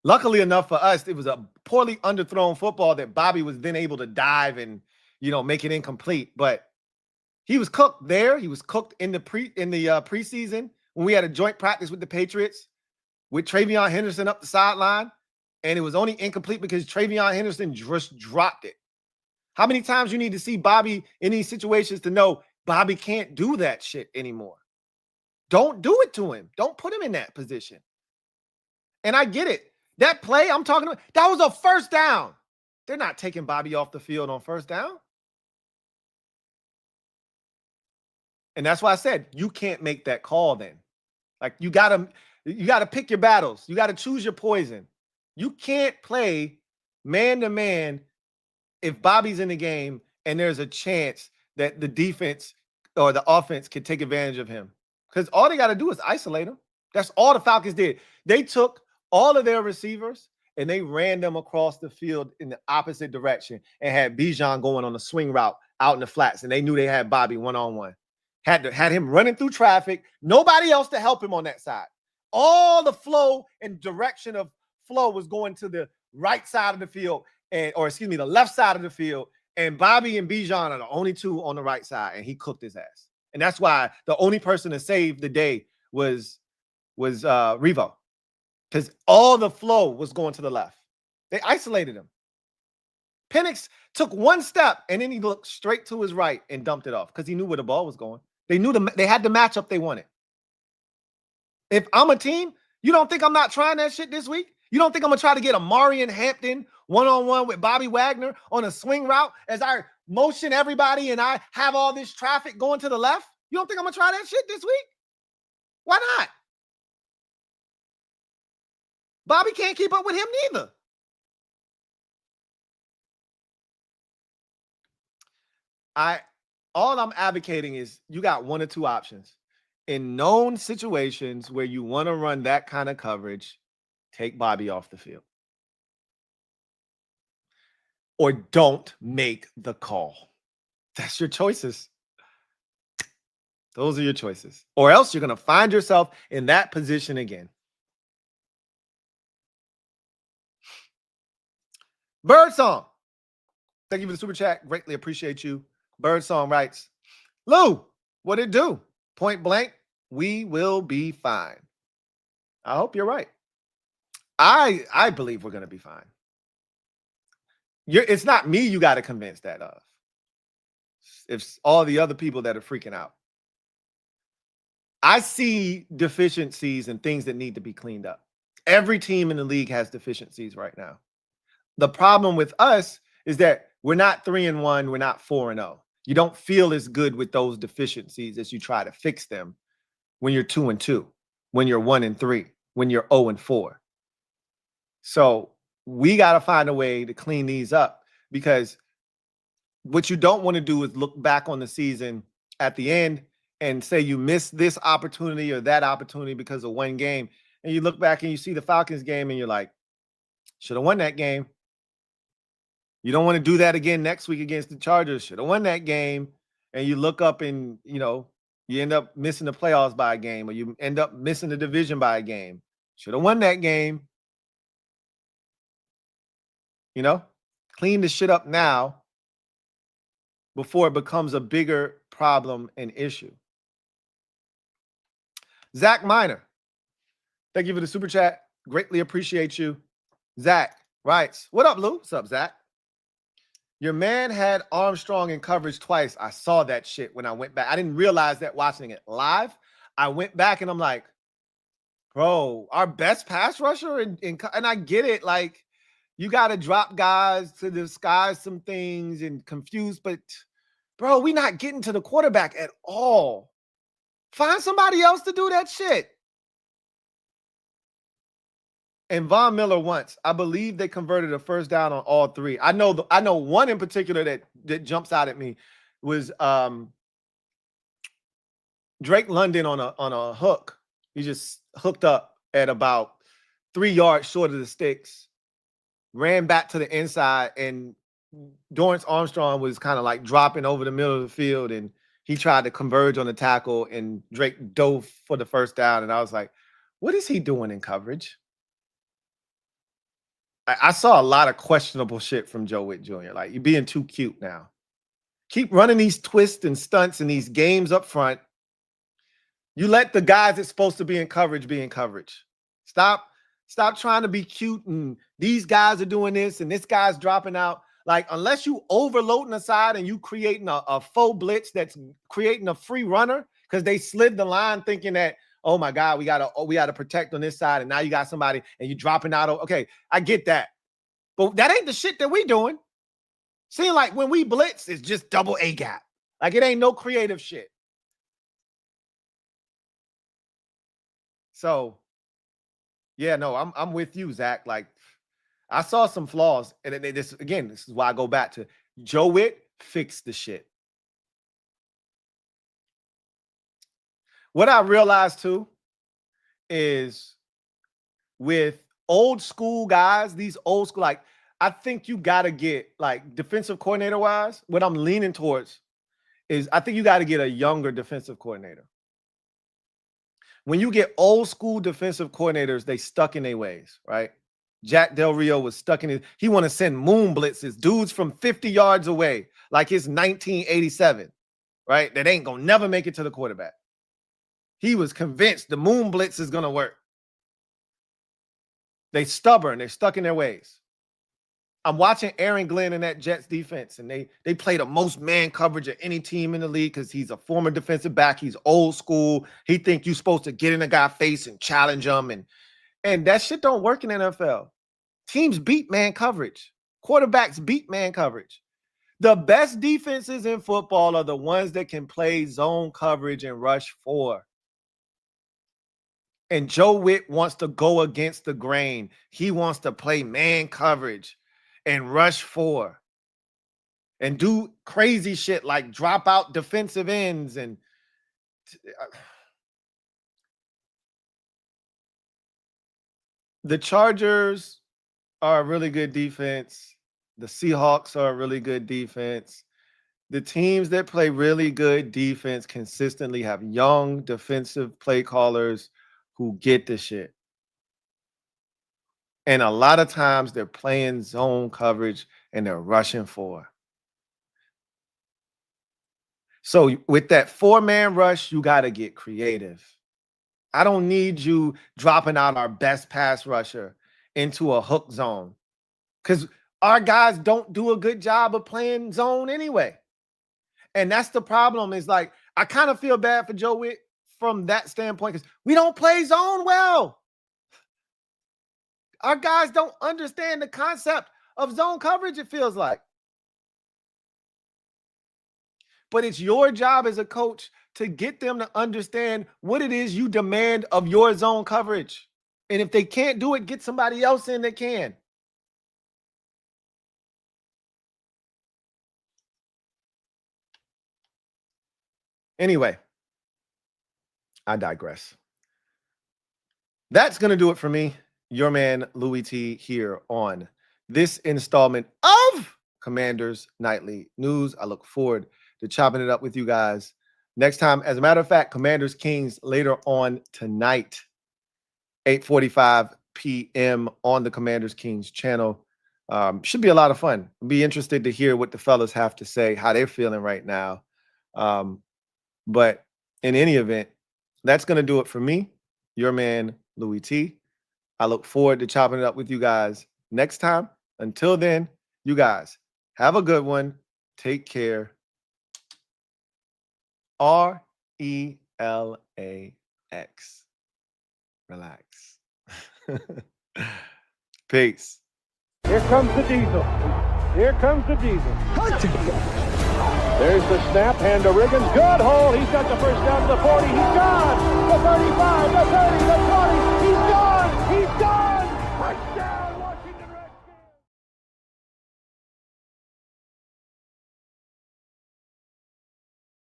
Luckily enough for us, it was a poorly underthrown football that Bobby was then able to dive and, make it incomplete. But he was cooked there. He was cooked in the preseason when we had a joint practice with the Patriots with Travion Henderson up the sideline. And it was only incomplete because Travion Henderson just dropped it. How many times you need to see Bobby in these situations to know Bobby can't do that shit anymore? Don't do it to him. Don't put him in that position. And I get it. That play I'm talking about, that was a first down. They're not taking Bobby off the field on first down. And that's why I said you can't make that call then. Like you gotta pick your battles. You gotta choose your poison. You can't play man-to-man if Bobby's in the game and there's a chance that the defense or the offense can take advantage of him. Because all they got to do is isolate him. That's all the Falcons did. They took all of their receivers and they ran them across the field in the opposite direction and had Bijan going on a swing route out in the flats. And they knew they had Bobby one-on-one. Had him running through traffic. Nobody else to help him on that side. All the flow and direction of flow was going to the right side of the field, the left side of the field, and Bobby and Bijan are the only two on the right side, and he cooked his ass. And that's why the only person to save the day was Revo, because all the flow was going to the left. They isolated him. Penix took one step, and then he looked straight to his right and dumped it off because he knew where the ball was going. They knew they had the matchup they wanted. If I'm a team, you don't think I'm not trying that shit this week? You don't think I'm going to try to get Amarian Hampton one-on-one with Bobby Wagner on a swing route as I motion everybody and I have all this traffic going to the left? You don't think I'm going to try that shit this week? Why not? Bobby can't keep up with him neither. All I'm advocating is you got one or two options. In known situations where you want to run that kind of coverage, take Bobby off the field. Or don't make the call. That's your choices. Those are your choices. Or else you're going to find yourself in that position again. Birdsong. Thank you for the super chat. Greatly appreciate you. Birdsong writes, Lou, what it do? Point blank, we will be fine. I hope you're right. I believe we're going to be fine. It's not me you got to convince that of. It's all the other people that are freaking out. I see deficiencies and things that need to be cleaned up. Every team in the league has deficiencies right now. The problem with us is that we're not 3-1, we're not 4-0. You don't feel as good with those deficiencies as you try to fix them when you're 2-2, when you're 1-3, when you're 0-4. So we got to find a way to clean these up, because what you don't want to do is look back on the season at the end and say you missed this opportunity or that opportunity because of one game. And you look back and you see the Falcons game and you're like, should have won that game. You don't want to do that again next week against the Chargers. Should have won that game. And you look up and, you end up missing the playoffs by a game, or you end up missing the division by a game. Should have won that game. Clean the shit up now before it becomes a bigger problem and issue. Zach Miner, thank you for the super chat. Greatly appreciate you. Zach writes, what up, Lou? What's up, Zach? Your man had Armstrong in coverage twice. I saw that shit when I went back. I didn't realize that watching it live. I went back and I'm like, bro, our best pass rusher, and I get it. Like, you got to drop guys to disguise some things and confuse, but bro, we not getting to the quarterback at all. Find somebody else to do that shit. And Von Miller once, I believe they converted a first down on all three. I know one in particular that jumps out at me was Drake London on a hook. He just hooked up at about 3 yards short of the sticks, ran back to the inside, and Dorrance Armstrong was kind of like dropping over the middle of the field, and he tried to converge on the tackle, and Drake dove for the first down. And I was like, what is he doing in coverage? I saw a lot of questionable shit from Joe Witt Jr. Like, you're being too cute now. Keep running these twists and stunts in these games up front. You let the guys that's supposed to be in coverage be in coverage. Stop trying to be cute and these guys are doing this and this guy's dropping out. Like, unless you overloading the side and you creating a faux blitz that's creating a free runner because they slid the line thinking that, oh my God, we gotta protect on this side, and now you got somebody and you dropping out. Okay, I get that. But that ain't the shit that we doing. Seem like when we blitz, it's just double A gap. Like, it ain't no creative shit. So, yeah, no, I'm with you, Zach. Like, I saw some flaws. And this is why I go back to Joe Witt, fix the shit. What I realized too is with old school guys, these old school, like, I think you got to get, like, defensive coordinator wise, what I'm leaning towards is I think you got to get a younger defensive coordinator. When you get old school defensive coordinators, they stuck in their ways, right? Jack Del Rio was stuck in his, he want to send moon blitzes, dudes from 50 yards away, like it's 1987, right? That ain't going to never make it to the quarterback. He was convinced the moon blitz is going to work. They stubborn. They're stuck in their ways. I'm watching Aaron Glenn in that Jets defense, and they play the most man coverage of any team in the league because he's a former defensive back. He's old school. He think you're supposed to get in a guy's face and challenge him, and that shit don't work in the NFL. Teams beat man coverage. Quarterbacks beat man coverage. The best defenses in football are the ones that can play zone coverage and rush 4. And Joe Witt wants to go against the grain. He wants to play man coverage and rush 4 and do crazy shit like drop out defensive ends. And the Chargers are a really good defense. The Seahawks are a really good defense. The teams that play really good defense consistently have young defensive play callers who get the shit. And a lot of times they're playing zone coverage and they're rushing 4. So with that 4-man rush, you got to get creative. I don't need you dropping out our best pass rusher into a hook zone because our guys don't do a good job of playing zone anyway. And that's the problem is like, I kind of feel bad for Joe Witt from that standpoint because we don't play zone well. Our guys don't understand the concept of zone coverage, it feels like. But it's your job as a coach to get them to understand what it is you demand of your zone coverage. And if they can't do it, get somebody else in that can. Anyway, I digress. That's going to do it for me, your man Louie T, here on this installment of Commanders Nightly News. I look forward to chopping it up with you guys next time. As a matter of fact, Commanders Kings later on tonight, 8:45 p.m. on the Commanders Kings channel. Should be a lot of fun. I'll be interested to hear what the fellas have to say, how they're feeling right now. But in any event, that's going to do it for me, your man Louie T. I look forward to chopping it up with you guys next time. Until then, you guys have a good one. Take care. RELAX. Relax. Peace. Here comes the diesel. Here comes the diesel. There's the snap, hand to Riggins. Good hold. He's got the first down to the 40. He's gone. The 35, the 30, the 20.